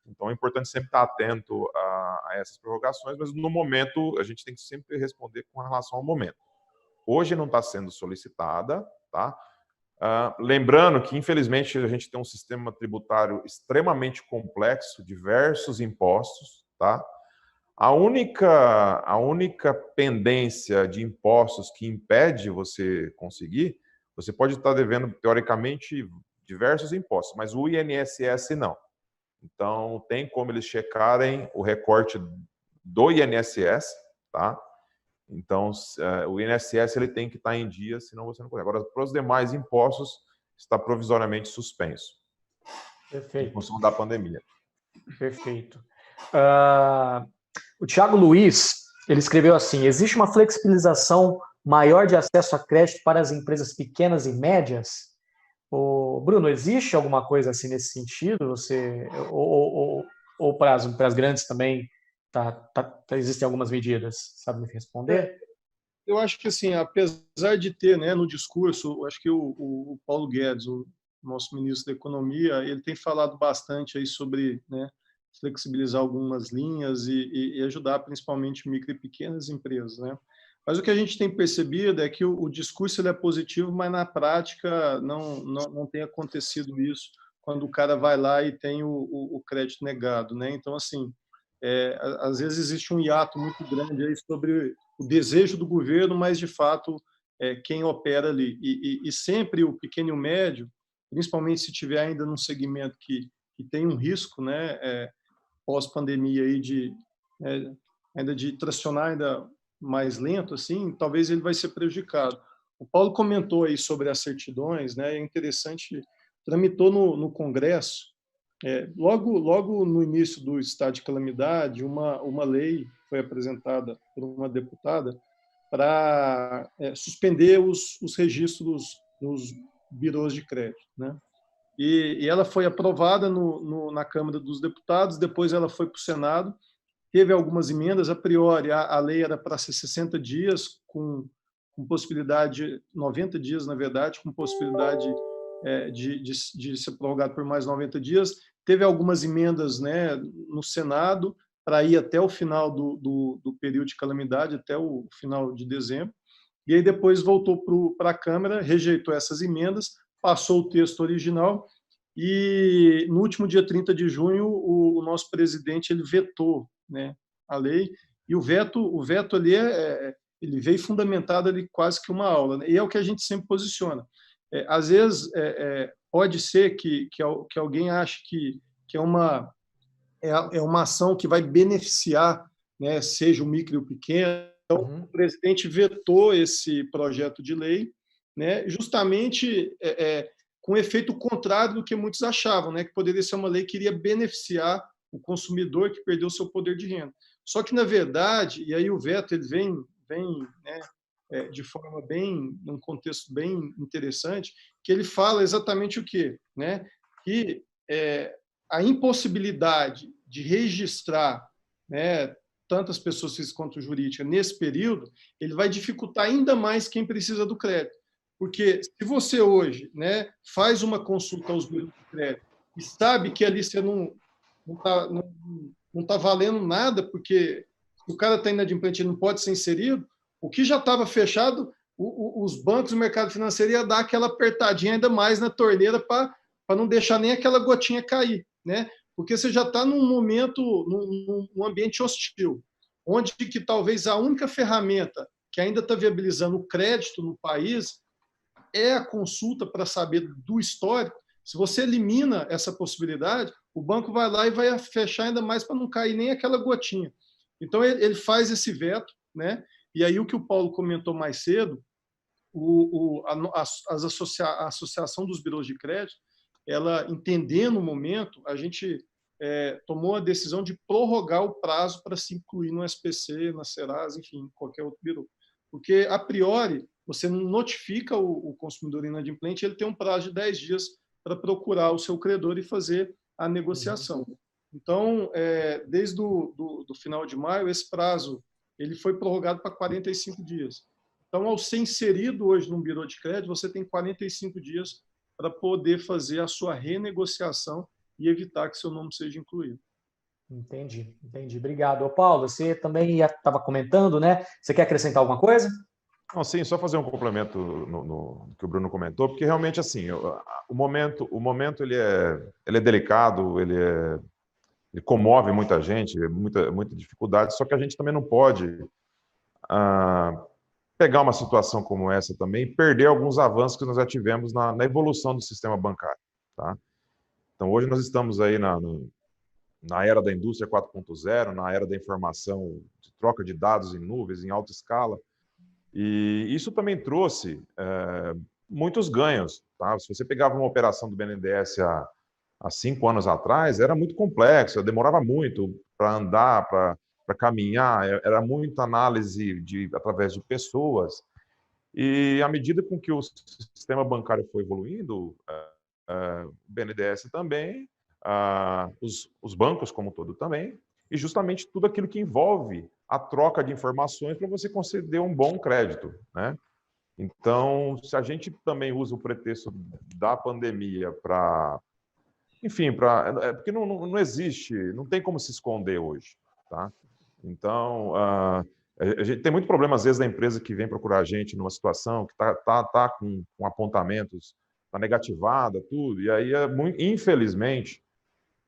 Então, é importante sempre estar atento a essas prorrogações, mas no momento, a gente tem que sempre responder com relação ao momento. Hoje não está sendo solicitada, tá? Lembrando que, infelizmente, a gente tem um sistema tributário extremamente complexo, diversos impostos, tá? A única pendência de impostos que impede você conseguir, você pode estar devendo, teoricamente, diversos impostos, mas o INSS não. Então, tem como eles checarem o recorte do INSS, tá? Então, o INSS ele tem que estar em dia, senão você não consegue. Agora, para os demais impostos, está provisoriamente suspenso. Perfeito. Em função da pandemia. Perfeito. O Thiago Luiz, ele escreveu assim: existe uma flexibilização maior de acesso a crédito para as empresas pequenas e médias? Bruno, existe alguma coisa assim nesse sentido? Ou para as grandes também existem algumas medidas? Sabe me responder? Eu acho que, assim, apesar de ter, né, no discurso, acho que o Paulo Guedes, o nosso ministro da Economia, ele tem falado bastante aí sobre, né, flexibilizar algumas linhas e ajudar principalmente micro e pequenas empresas, né? Mas o que a gente tem percebido é que o discurso ele é positivo, mas na prática não tem acontecido isso quando o cara vai lá e tem o crédito negado, né? Então, assim, às vezes existe um hiato muito grande aí sobre o desejo do governo, mas, de fato, quem opera ali. E sempre o pequeno e o médio, principalmente se tiver ainda num segmento que tem um risco, né, pós-pandemia, aí ainda de tracionar ainda mais lento, assim, talvez ele vai ser prejudicado. O Paulo comentou aí sobre as certidões, né, é interessante, tramitou no Congresso, logo no início do estado de calamidade, uma lei foi apresentada por uma deputada para suspender os registros dos birôs de crédito, né? E ela foi aprovada na Câmara dos Deputados, depois ela foi para o Senado, teve algumas emendas, a priori a lei era para ser 60 dias, com possibilidade, 90 dias, na verdade, com possibilidade de ser prorrogado por mais 90 dias. Teve algumas emendas, né, no Senado para ir até o final do período de calamidade, até o final de dezembro, e aí depois voltou para a Câmara, rejeitou essas emendas, passou o texto original, e no último dia 30 de junho o nosso presidente ele vetou, né, a lei, e o veto ali ele veio fundamentado ali quase que uma aula, né? E é o que a gente sempre posiciona. Às vezes pode ser que alguém ache que é uma ação que vai beneficiar, né, seja o micro e o pequeno. Então, o presidente vetou esse projeto de lei, né, justamente com efeito contrário do que muitos achavam, né, que poderia ser uma lei que iria beneficiar o consumidor que perdeu seu poder de renda. Só que, na verdade, e aí o veto ele vem né, de forma num contexto bem interessante, que ele fala exatamente o quê? Né? Que a impossibilidade de registrar, né, tantas pessoas físicas quanto jurídicas nesse período, ele vai dificultar ainda mais quem precisa do crédito. Porque se você hoje, né, faz uma consulta aos buros de crédito e sabe que ali você não está valendo nada, porque o cara está inadimplente e não pode ser inserido, o que já estava fechado, os bancos e o mercado financeiro ia dar aquela apertadinha ainda mais na torneira para não deixar nem aquela gotinha cair, né? Porque você já está num momento, num ambiente hostil, onde que talvez a única ferramenta que ainda está viabilizando o crédito no país é a consulta para saber do histórico. Se você elimina essa possibilidade, o banco vai lá e vai fechar ainda mais para não cair nem aquela gotinha. Então, ele faz esse veto, né? E aí o que o Paulo comentou mais cedo, a Associação dos Birôs de Crédito, ela, entendendo o momento, a gente tomou a decisão de prorrogar o prazo para se incluir no SPC, na Serasa, enfim, qualquer outro birô. Porque, a priori, você não notifica o consumidor inadimplente, ele tem um prazo de 10 dias para procurar o seu credor e fazer a negociação. Então, desde do final de maio, esse prazo ele foi prorrogado para 45 dias. Então, ao ser inserido hoje num birô de crédito, você tem 45 dias para poder fazer a sua renegociação e evitar que seu nome seja incluído. Entendi. Obrigado. Ô, Paulo, você também estava comentando, né? Você quer acrescentar alguma coisa? Não, sim, só fazer um complemento no que o Bruno comentou, porque realmente assim, o momento ele é delicado, ele comove muita gente, muita dificuldade, só que a gente também não pode pegar uma situação como essa também e perder alguns avanços que nós já tivemos na evolução do sistema bancário, tá? Então, hoje nós estamos aí na era da indústria 4.0, na era da informação, de troca de dados em nuvens, em alta escala, e isso também trouxe muitos ganhos, tá? Se você pegava uma operação do BNDES há 5 anos atrás, era muito complexo, demorava muito para andar, para caminhar, era muita análise através de pessoas. E à medida com que o sistema bancário foi evoluindo, o BNDES também, os bancos como um todo também, e justamente tudo aquilo que envolve a troca de informações para você conceder um bom crédito, né? Então, se a gente também usa o pretexto da pandemia para, enfim, porque não existe, não tem como se esconder hoje, tá? Então, a gente tem muito problema, às vezes, da empresa que vem procurar a gente numa situação que tá com apontamentos, está negativada, tudo, e aí, infelizmente,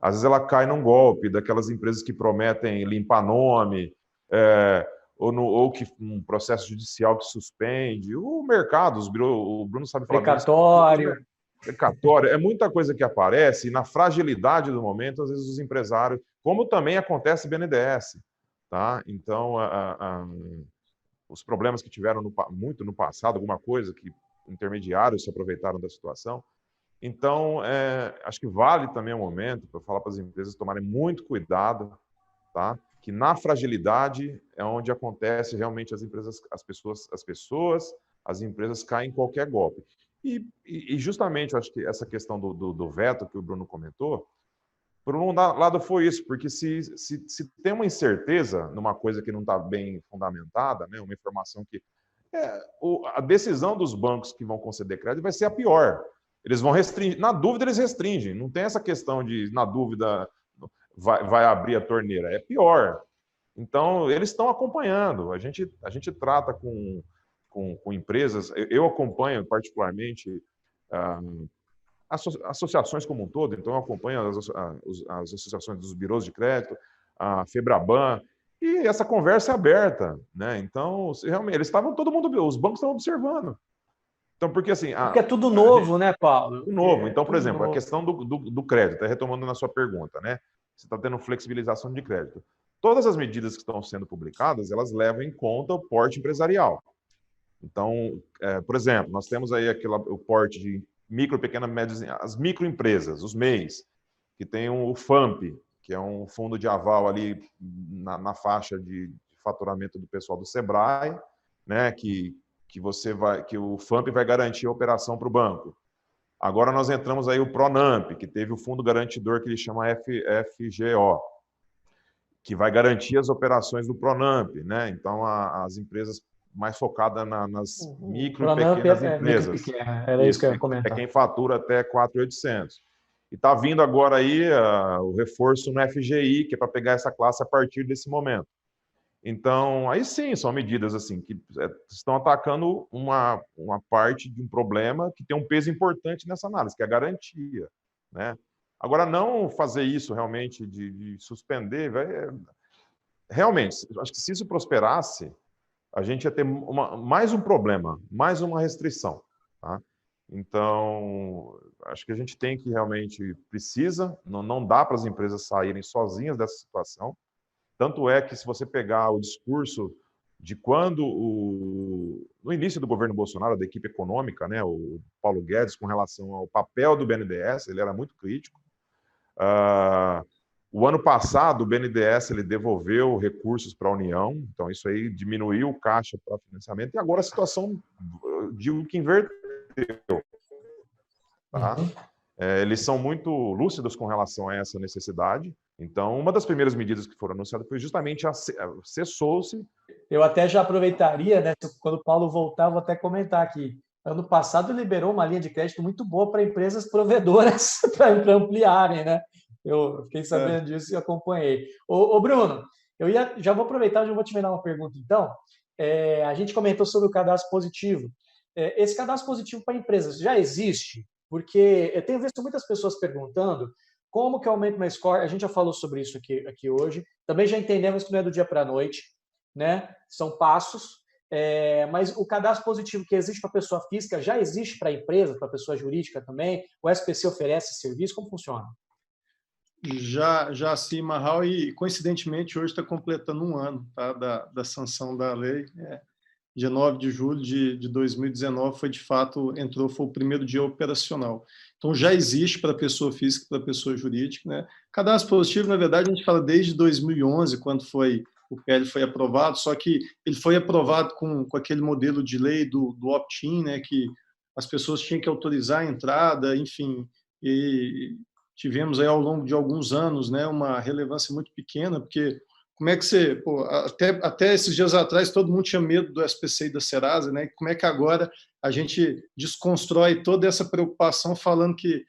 às vezes ela cai num golpe daquelas empresas que prometem limpar nome, ou que um processo judicial que suspende, o mercado, o Bruno sabe falar precatório. Precatório, é muita coisa que aparece, e na fragilidade do momento, às vezes os empresários, como também acontece BNDES, tá? Então, os problemas que tiveram muito no passado, alguma coisa que intermediários se aproveitaram da situação. Então, acho que vale também o momento para falar para as empresas tomarem muito cuidado, tá? Que na fragilidade é onde acontece realmente as empresas caem em qualquer golpe. E justamente, eu acho que essa questão do veto que o Bruno comentou, por um lado foi isso, porque se tem uma incerteza numa coisa que não está bem fundamentada, né, uma informação que... a decisão dos bancos que vão conceder crédito vai ser a pior. Eles vão restringir. Na dúvida, eles restringem. Não tem essa questão de, na dúvida, vai abrir a torneira. É pior. Então, eles estão acompanhando. A gente trata com empresas. Eu acompanho, particularmente, associações como um todo. Então, eu acompanho as associações dos birôs de crédito, a Febraban, e essa conversa é aberta, né? Então, realmente, os bancos estavam observando. Então, porque assim... Porque é tudo novo, né, Paulo? Tudo novo. Então, por exemplo, a questão do crédito, retomando na sua pergunta, né? Você está tendo flexibilização de crédito. Todas as medidas que estão sendo publicadas, elas levam em conta o porte empresarial. Então, por exemplo, nós temos aí o porte de micro, pequena, médias, as microempresas, os MEIs, que tem o FAMP, que é um fundo de aval ali na faixa de faturamento do pessoal do Sebrae, né? Que o FAMP vai garantir a operação para o banco. Agora nós entramos aí o Pronamp, que teve o fundo garantidor que ele chama FGO, que vai garantir as operações do Pronamp, né? Então, as empresas mais focadas nas micro e pequenas empresas. Era isso que eu ia comentar. É quem fatura até 4.800. E está vindo agora aí o reforço no FGI, que é para pegar essa classe a partir desse momento. Então, aí sim, são medidas assim que estão atacando uma parte de um problema que tem um peso importante nessa análise, que é a garantia, né? Agora, não fazer isso realmente de suspender, realmente, acho que se isso prosperasse, a gente ia ter mais um problema, mais uma restrição, tá? Então, acho que a gente tem que realmente precisa, não dá para as empresas saírem sozinhas dessa situação. Tanto é que, se você pegar o discurso de quando, no início do governo Bolsonaro, da equipe econômica, né, o Paulo Guedes, com relação ao papel do BNDES, ele era muito crítico. O ano passado, o BNDES ele devolveu recursos para a União, então isso aí diminuiu o caixa para financiamento, e agora a situação, digo que inverteu. Tá? Eles são muito lúcidos com relação a essa necessidade. Então, uma das primeiras medidas que foram anunciadas foi justamente cessou-se. Eu até já aproveitaria, né, quando o Paulo voltar, vou até comentar aqui. Ano passado liberou uma linha de crédito muito boa para empresas provedoras para ampliarem, né? Eu fiquei sabendo disso e acompanhei. Ô Bruno, já vou aproveitar, já vou te mandar uma pergunta, então. A gente comentou sobre o cadastro positivo. Esse cadastro positivo para empresas já existe? Porque eu tenho visto muitas pessoas perguntando como que eu aumento meu score. A gente já falou sobre isso aqui hoje. Também já entendemos que não é do dia para a noite, né? São passos. Mas o cadastro positivo que existe para pessoa física já existe para empresa, para pessoa jurídica também? O SPC oferece esse serviço? Como funciona? Já sim, Marral, e coincidentemente hoje está completando um ano, tá, da sanção da lei. Dia 9 de julho de 2019 foi, de fato, foi o primeiro dia operacional. Então, já existe para pessoa física e para pessoa jurídica, né? Cadastro positivo, na verdade, a gente fala desde 2011, quando o PL foi aprovado, só que ele foi aprovado com aquele modelo de lei do opt-in, né, que as pessoas tinham que autorizar a entrada, enfim, e tivemos aí, ao longo de alguns anos, né, uma relevância muito pequena, porque como é que você... Pô, até esses dias atrás, todo mundo tinha medo do SPC e da Serasa, né? Como é que agora a gente desconstrói toda essa preocupação falando que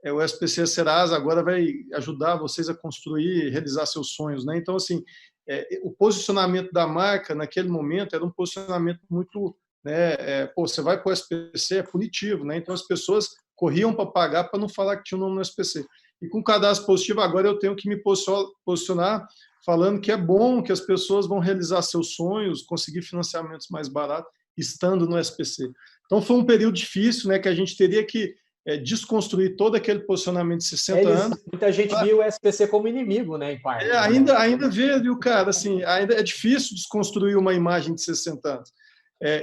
o SPC e a Serasa agora vai ajudar vocês a construir e realizar seus sonhos, né? Então, assim, o posicionamento da marca, naquele momento, era um posicionamento muito... né? Você vai para o SPC, é punitivo, né? Então, as pessoas corriam para pagar para não falar que tinha um nome no SPC. E com cadastro positivo, agora eu tenho que me posicionar falando que é bom, que as pessoas vão realizar seus sonhos, conseguir financiamentos mais baratos, estando no SPC. Então, foi um período difícil, né, que a gente teria que desconstruir todo aquele posicionamento de 60 anos. Muita gente viu o SPC como inimigo, né, em parte. Ainda vê, viu, cara? Assim, ainda é difícil desconstruir uma imagem de 60 anos.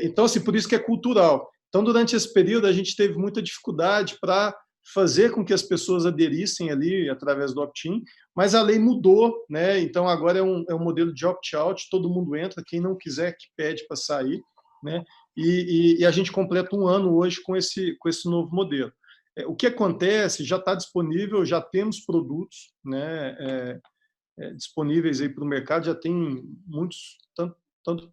Então, assim, por isso que é cultural. Então, durante esse período, a gente teve muita dificuldade para fazer com que as pessoas aderissem ali através do opt-in, mas a lei mudou, né? Então agora é um modelo de opt-out, todo mundo entra, quem não quiser que pede para sair, né? E a gente completa um ano hoje com esse novo modelo. O que acontece, já está disponível, já temos produtos, né, disponíveis aí para o mercado, já tem muitos, tanto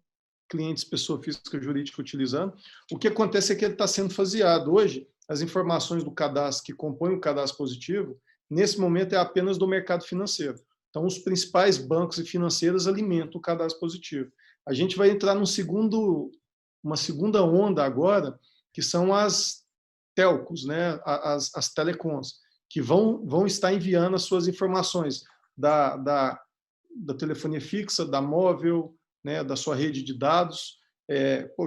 clientes, pessoa física, jurídica utilizando. O que acontece é que ele está sendo faseado. Hoje, as informações do cadastro que compõem o cadastro positivo, nesse momento é apenas do mercado financeiro. Então, os principais bancos e financeiras alimentam o cadastro positivo. A gente vai entrar uma segunda onda agora, que são as telcos, né? as telecoms, que vão estar enviando as suas informações da telefonia fixa, da móvel, né? Da sua rede de dados,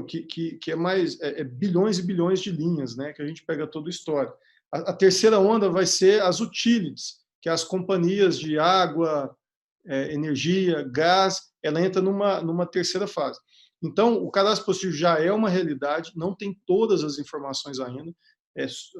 que é mais bilhões e bilhões de linhas, né, que a gente pega todo o histórico. A terceira onda vai ser as utilities, que é as companhias de água, energia, gás, ela entra numa terceira fase. Então, o cadastro positivo já é uma realidade, não tem todas as informações ainda,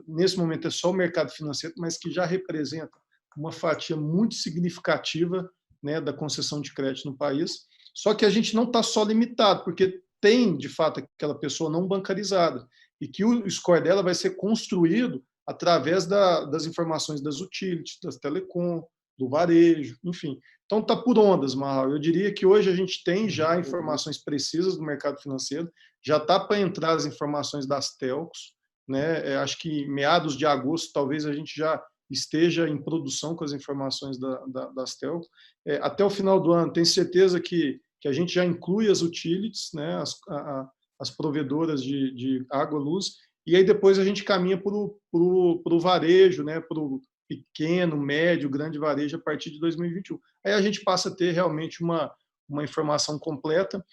nesse momento é só o mercado financeiro, mas que já representa uma fatia muito significativa, né, da concessão de crédito no país. Só que a gente não está só limitado, porque tem, de fato, aquela pessoa não bancarizada, e que o score dela vai ser construído através das informações das utilities, das telecom, do varejo, enfim. Então, está por ondas, Marral. Eu diria que hoje a gente tem já informações precisas do mercado financeiro, já está para entrar as informações das telcos, né? Acho que em meados de agosto, talvez a gente já esteja em produção com as informações das telcos. Até o final do ano, tenho certeza que a gente já inclui as utilities, né, as provedoras de água, luz, e aí depois a gente caminha para o varejo, né, para o pequeno, médio, grande varejo a partir de 2021. Aí a gente passa a ter realmente uma informação completa,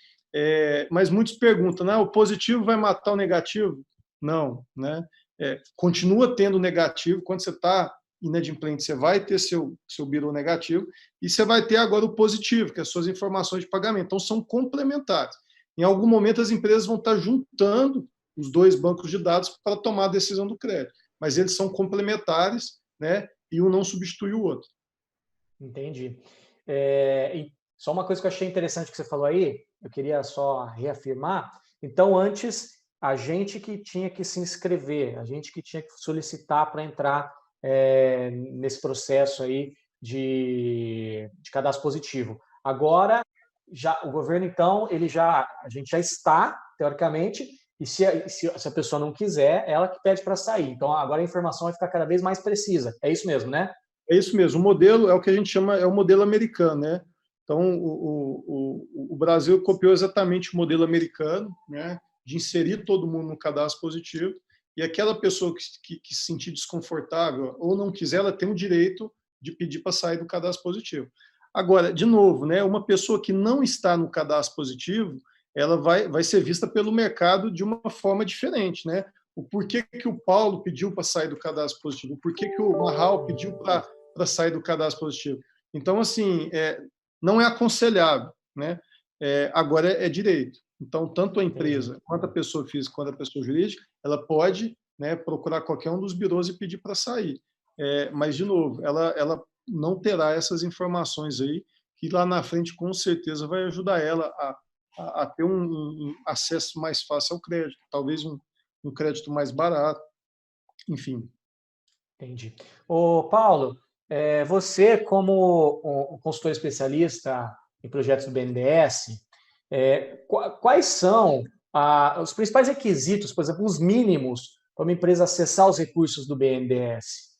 mas muitos perguntam, o positivo vai matar o negativo? Não, né? continua tendo negativo. Quando você está inadimplente, você vai ter seu birô negativo, e você vai ter agora o positivo, que é as suas informações de pagamento. Então, são complementares. Em algum momento, as empresas vão estar juntando os dois bancos de dados para tomar a decisão do crédito, mas eles são complementares, né? E um não substitui o outro. Entendi. E só uma coisa que eu achei interessante que você falou aí, eu queria só reafirmar. Então, antes, a gente que tinha que se inscrever, a gente que tinha que solicitar para entrar nesse processo aí de cadastro positivo. Agora, já o governo, então, a gente já está, teoricamente, e se a pessoa não quiser, ela que pede para sair. Então, agora a informação vai ficar cada vez mais precisa. É isso mesmo, né? É isso mesmo. O modelo é o que a gente chama, é o modelo americano, né? Então, o Brasil copiou exatamente o modelo americano, né? De inserir todo mundo no cadastro positivo, e aquela pessoa que se sentir desconfortável ou não quiser, ela tem o direito de pedir para sair do cadastro positivo. Agora, de novo, né? Uma pessoa que não está no cadastro positivo, ela vai ser vista pelo mercado de uma forma diferente, né? O porquê que o Paulo pediu para sair do cadastro positivo, o porquê que o Marral pediu para sair do cadastro positivo. Então, assim, não é aconselhável, né? Agora é direito. Então, tanto a empresa, quanto a pessoa física, quanto a pessoa jurídica, ela pode, né, procurar qualquer um dos birôs e pedir para sair. Mas, de novo, ela não terá essas informações aí, que lá na frente, com certeza, vai ajudar ela a ter um acesso mais fácil ao crédito, talvez um crédito mais barato, enfim. Entendi. Ô, Paulo, você, como um consultor especialista em projetos do BNDES, quais são os principais requisitos, por exemplo, os mínimos para uma empresa acessar os recursos do BNDES?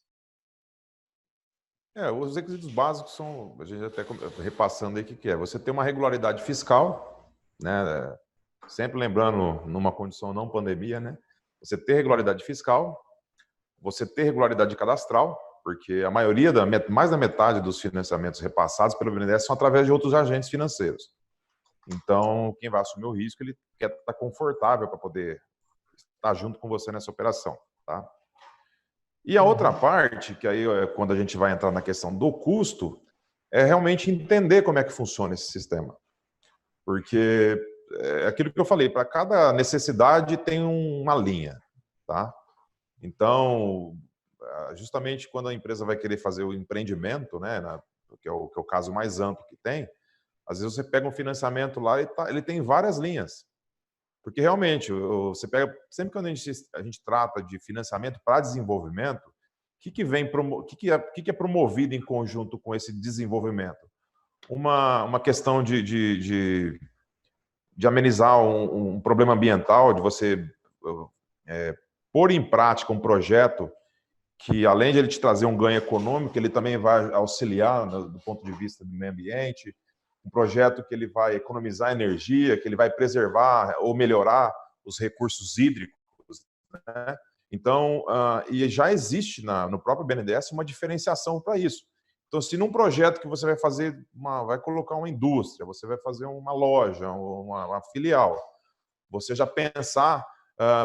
Os requisitos básicos são, a gente até repassando aí o que é. Você tem uma regularidade fiscal, né? Sempre lembrando, numa condição não pandemia, né? Você ter regularidade fiscal, você ter regularidade cadastral, porque a maioria, mais da metade dos financiamentos repassados pelo BNDES são através de outros agentes financeiros. Então, quem vai assumir o risco, ele quer estar confortável para poder estar junto com você nessa operação, tá? E a outra parte, que aí é quando a gente vai entrar na questão do custo, é realmente entender como é que funciona esse sistema. Porque é aquilo que eu falei, para cada necessidade tem uma linha, tá? Então, justamente quando a empresa vai querer fazer o empreendimento, né, que é o caso mais amplo que tem, às vezes você pega um financiamento lá e ele tem várias linhas. Porque realmente, você pega, sempre que a gente trata de financiamento para desenvolvimento, o que é promovido em conjunto com esse desenvolvimento? Uma questão de amenizar um problema ambiental, de você pôr em prática um projeto que, além de ele te trazer um ganho econômico, ele também vai auxiliar do ponto de vista do meio ambiente, um projeto que ele vai economizar energia, que ele vai preservar ou melhorar os recursos hídricos, né? Então, e já existe no próprio BNDES uma diferenciação para isso. Então, se num projeto que você vai fazer, vai colocar uma indústria, você vai fazer uma loja, uma filial, você já pensar,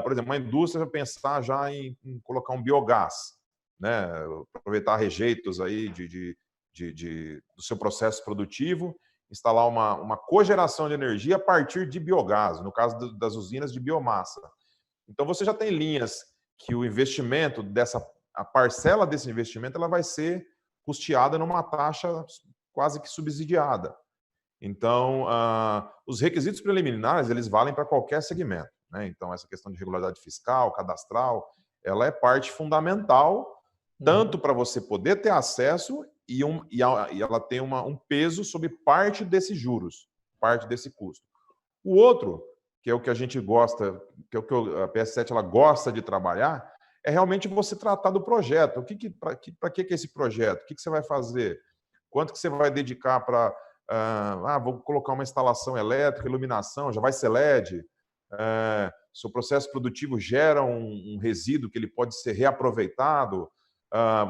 por exemplo, uma indústria vai pensar já em colocar um biogás, né? Aproveitar rejeitos aí do seu processo produtivo, instalar uma cogeração de energia a partir de biogás, no caso das usinas de biomassa. Então, você já tem linhas que o investimento a parcela desse investimento, ela vai ser custeada numa taxa quase que subsidiada. Então, os requisitos preliminares, eles valem para qualquer segmento, né? Então, essa questão de regularidade fiscal, cadastral, ela é parte fundamental, tanto para você poder ter acesso e ela tem um peso sobre parte desses juros, parte desse custo. O outro, que é o que a gente gosta, que é o que a PS7 ela gosta de trabalhar, é realmente você tratar do projeto. Para que é esse projeto? O que você vai fazer? Quanto que você vai dedicar para... vou colocar uma instalação elétrica, iluminação, já vai ser LED. Seu processo produtivo gera um resíduo que ele pode ser reaproveitado.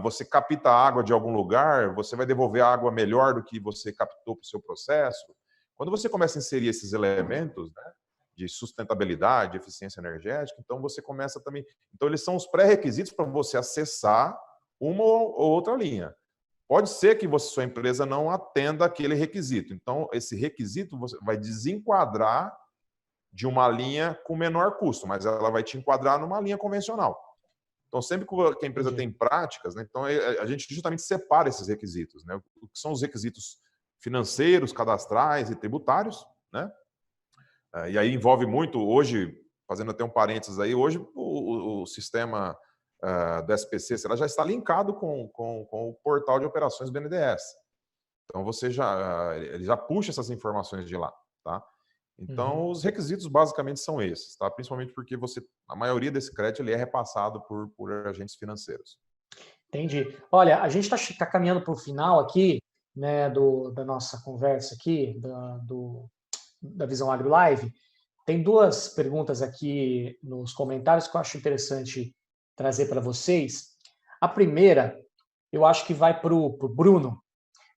Você capta água de algum lugar, você vai devolver a água melhor do que você captou para o seu processo. Quando você começa a inserir esses elementos, né, de sustentabilidade, de eficiência energética. Então, você começa também... Então, eles são os pré-requisitos para você acessar uma ou outra linha. Pode ser que sua empresa não atenda aquele requisito. Então, esse requisito você vai desenquadrar de uma linha com menor custo, mas ela vai te enquadrar numa linha convencional. Então, sempre que a empresa tem práticas, né, então a gente justamente separa esses requisitos, né? O que são os requisitos financeiros, cadastrais e tributários, né? E aí envolve muito, hoje, fazendo até um parênteses aí, hoje o sistema do SPC já está linkado com o portal de operações BNDES. Então, ele já puxa essas informações de lá, tá? Então, os requisitos basicamente são esses, tá? Principalmente porque a maioria desse crédito ele é repassado por agentes financeiros. Entendi. Olha, a gente está caminhando para o final aqui, né, da nossa conversa aqui, da Visão Agro Live. Tem duas perguntas aqui nos comentários que eu acho interessante trazer para vocês. A primeira, eu acho que vai para o Bruno.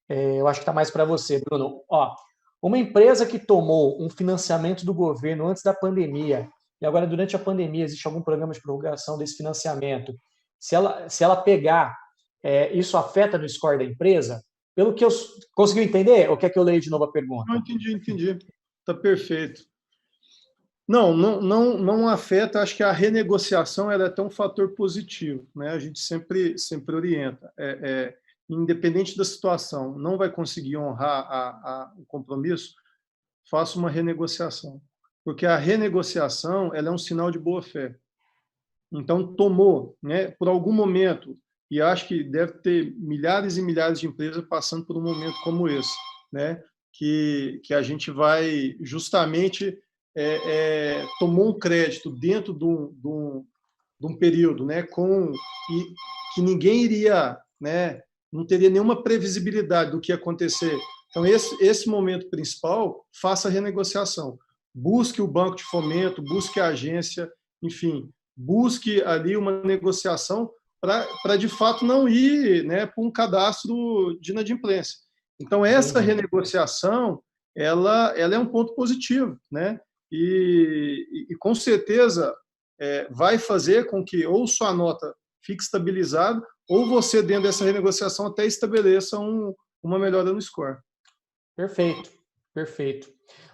Eu acho que está mais para você, Bruno. Ó, uma empresa que tomou um financiamento do governo antes da pandemia, e agora durante a pandemia existe algum programa de prorrogação desse financiamento, se ela pegar, isso afeta no score da empresa? Pelo que eu... Conseguiu entender? Ou quer que eu leia de novo a pergunta? Não, entendi. Está perfeito. Não afeta, acho que a renegociação ela é até um fator positivo, né? A gente sempre orienta. Independente da situação, não vai conseguir honrar o compromisso, faça uma renegociação. Porque a renegociação ela é um sinal de boa-fé. Então, tomou, né, por algum momento, e acho que deve ter milhares e milhares de empresas passando por um momento como esse, né, que a gente vai justamente tomou um crédito dentro de um período, né, que ninguém iria, né, não teria nenhuma previsibilidade do que ia acontecer. Então, esse momento principal, faça a renegociação. Busque o banco de fomento, busque a agência, enfim, busque ali uma negociação para de fato não ir, né, para um cadastro de inadimplência. Então, essa renegociação ela é um ponto positivo, né? E com certeza vai fazer com que ou sua nota fique estabilizada ou você, dentro dessa renegociação, até estabeleça uma melhora no score. Perfeito.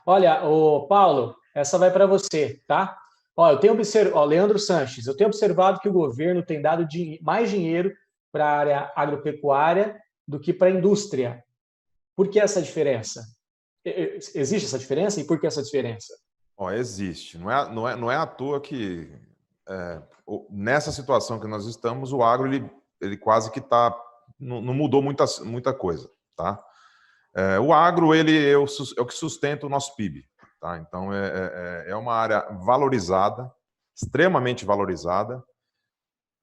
Olha, Paulo, essa vai para você, tá? Ó, eu tenho observado, Leandro Sanches, eu tenho observado que o governo tem dado mais dinheiro para a área agropecuária do que para a indústria. Por que essa diferença? Existe essa diferença? E por que essa diferença? Existe. Não é à toa que, nessa situação que nós estamos, o agro ele quase que não mudou muita coisa. Tá? O agro ele é o que sustenta o nosso PIB. Tá? Então, é uma área valorizada, extremamente valorizada,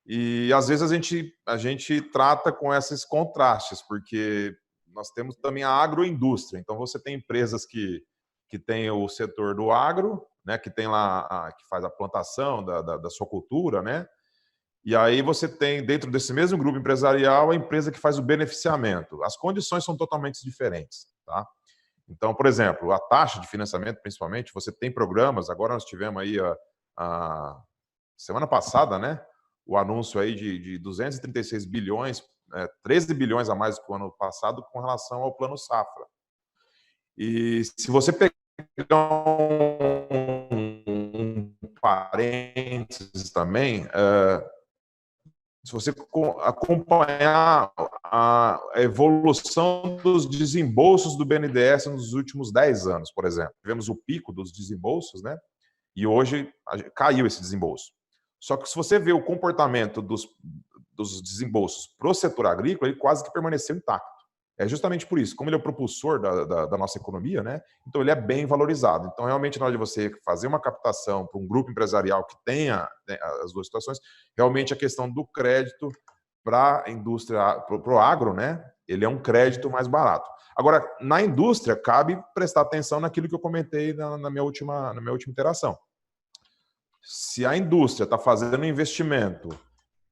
e às vezes a gente trata com esses contrastes, porque nós temos também a agroindústria. Então, você tem empresas que tem o setor do agro, né, que tem lá, que faz a plantação da sua cultura, né? E aí você tem, dentro desse mesmo grupo empresarial, a empresa que faz o beneficiamento. As condições são totalmente diferentes, tá? Então, por exemplo, a taxa de financiamento, principalmente, você tem programas, agora nós tivemos aí a semana passada, né, o anúncio aí de 236 bilhões, 13 bilhões a mais do que o ano passado com relação ao Plano Safra. E se você pegar um parênteses também, se você acompanhar a evolução dos desembolsos do BNDES nos últimos 10 anos, por exemplo. Tivemos o pico dos desembolsos, né? E hoje caiu esse desembolso. Só que se você vê o comportamento dos desembolsos para o setor agrícola, ele quase que permaneceu intacto. É justamente por isso, como ele é o propulsor da nossa economia, né? Então ele é bem valorizado. Então, realmente, na hora de você fazer uma captação para um grupo empresarial que tenha, né, as duas situações, realmente a questão do crédito para a indústria, para o agro, né? Ele é um crédito mais barato. Agora, na indústria, cabe prestar atenção naquilo que eu comentei na minha última interação. Se a indústria está fazendo um investimento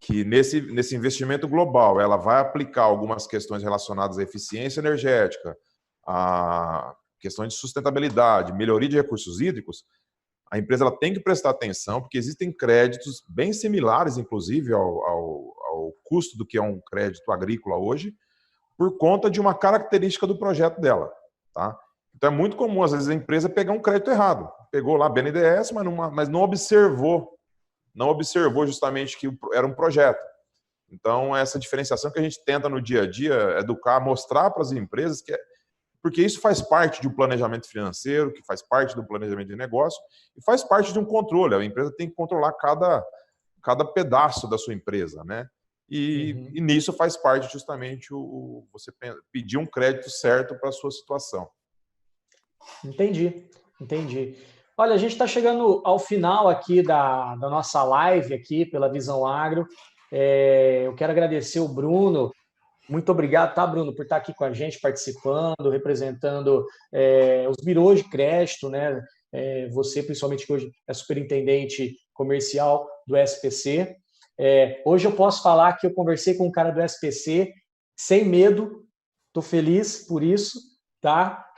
que nesse investimento global ela vai aplicar algumas questões relacionadas à eficiência energética, a questões de sustentabilidade, melhoria de recursos hídricos, a empresa ela tem que prestar atenção, porque existem créditos bem similares, inclusive, ao custo do que é um crédito agrícola hoje, por conta de uma característica do projeto dela. Tá? Então, é muito comum, às vezes, a empresa pegar um crédito errado. Pegou lá BNDES, mas não observou justamente que era um projeto. Então, essa diferenciação que a gente tenta no dia a dia, educar, mostrar para as empresas porque isso faz parte de um planejamento financeiro, que faz parte do planejamento de negócio e faz parte de um controle. A empresa tem que controlar cada pedaço da sua empresa, né? E nisso faz parte justamente você pedir um crédito certo para a sua situação. Entendi. Olha, a gente está chegando ao final aqui da nossa live aqui pela Visão Agro. Eu quero agradecer o Bruno. Muito obrigado, tá, Bruno, por estar aqui com a gente, participando, representando os birôs de crédito, né? Você, principalmente, que hoje é superintendente comercial do SPC. Hoje eu posso falar que eu conversei com um cara do SPC sem medo, estou feliz por isso, tá?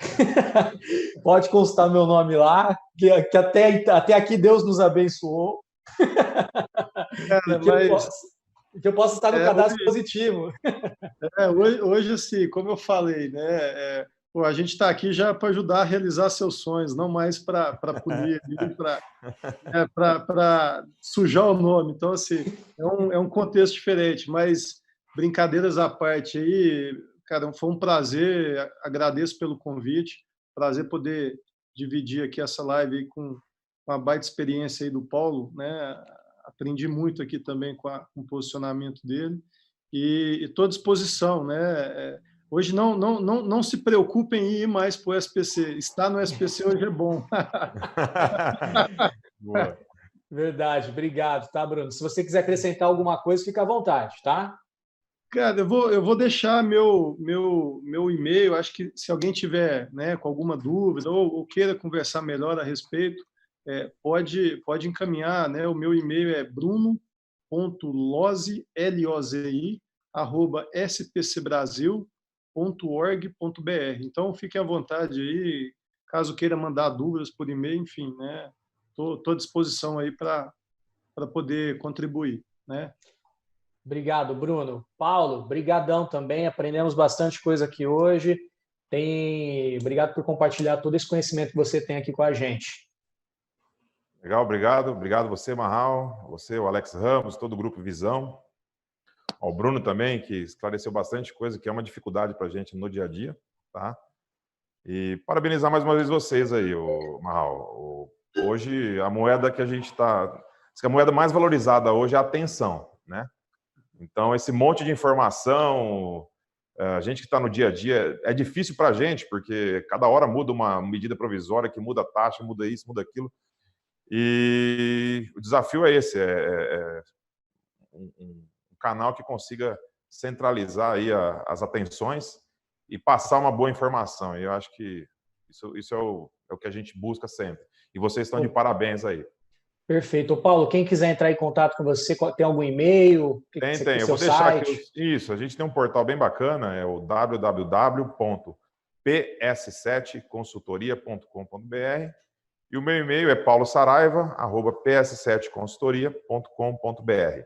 Pode constar meu nome lá, que até aqui Deus nos abençoou. Cara, que eu possa estar no cadastro positivo. Hoje, assim, como eu falei, né? A gente está aqui já para ajudar a realizar seus sonhos, não mais para punir, para sujar o nome. Então, assim, é um contexto diferente, mas brincadeiras à parte aí, cara, foi um prazer, agradeço pelo convite, prazer poder dividir aqui essa live aí com uma baita experiência aí do Paulo, né? Aprendi muito aqui também com o posicionamento dele e estou à disposição, né? Hoje não se preocupem em ir mais para o SPC. Estar no SPC hoje é bom. Boa. Verdade, obrigado, tá, Bruno? Se você quiser acrescentar alguma coisa, fica à vontade, tá? Cara, eu vou deixar meu e-mail. Acho que se alguém tiver, né, com alguma dúvida ou queira conversar melhor a respeito, pode encaminhar, né? O meu e-mail é bruno.lozi@spcbrasil.org.br. Então, fique à vontade aí, caso queira mandar dúvidas por e-mail, enfim, né? Estou à disposição aí para poder contribuir, né? Obrigado, Bruno. Paulo, brigadão também, aprendemos bastante coisa aqui hoje. Obrigado por compartilhar todo esse conhecimento que você tem aqui com a gente. Legal, obrigado. Obrigado você, Marral, você, o Alex Ramos, todo o Grupo Visão. Ao Bruno também, que esclareceu bastante coisa, que é uma dificuldade para a gente no dia a dia. Tá? E parabenizar mais uma vez vocês aí, Marral. Hoje, a moeda que a gente está... A moeda mais valorizada hoje é a atenção, né? Então, esse monte de informação, a gente que está no dia a dia, é difícil para a gente, porque cada hora muda uma medida provisória, que muda a taxa, muda isso, muda aquilo. E o desafio é esse, um canal que consiga centralizar aí as atenções e passar uma boa informação. E eu acho que isso é o que a gente busca sempre. E vocês estão de parabéns aí. Perfeito. Ô, Paulo, quem quiser entrar em contato com você, tem algum e-mail? Tem. Eu vou deixar aqui. Isso, a gente tem um portal bem bacana, é o www.ps7consultoria.com.br. E o meu e-mail é paulosaraiva@ps7consultoria.com.br.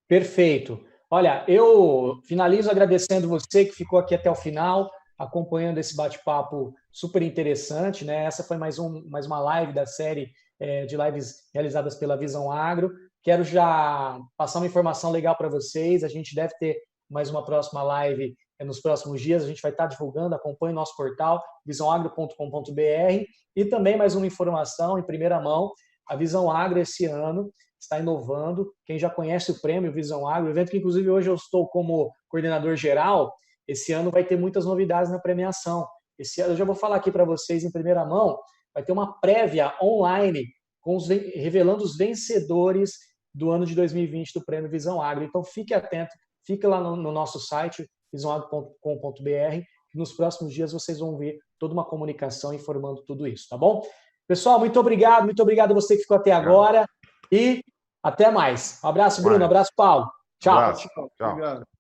Perfeito. Olha, eu finalizo agradecendo você que ficou aqui até o final, acompanhando esse bate-papo super interessante, né? Essa foi mais uma live da série de lives realizadas pela Visão Agro. Quero já passar uma informação legal para vocês. A gente deve ter mais uma próxima live nos próximos dias. A gente vai estar divulgando, acompanhe nosso portal, visãoagro.com.br. E também mais uma informação em primeira mão, a Visão Agro esse ano está inovando. Quem já conhece o prêmio Visão Agro, evento que inclusive hoje eu estou como coordenador geral, esse ano vai ter muitas novidades na premiação. Esse ano eu já vou falar aqui para vocês em primeira mão, vai ter uma prévia online revelando os vencedores do ano de 2020 do prêmio Visão Agro. Então fique atento, fique lá no nosso site, visãoagro.com.br, que nos próximos dias vocês vão ver toda uma comunicação informando tudo isso, tá bom? Pessoal, muito obrigado a você que ficou até agora e até mais. Um abraço, Bruno, um abraço, Paulo. Tchau. Abraço. Tchau. Obrigado.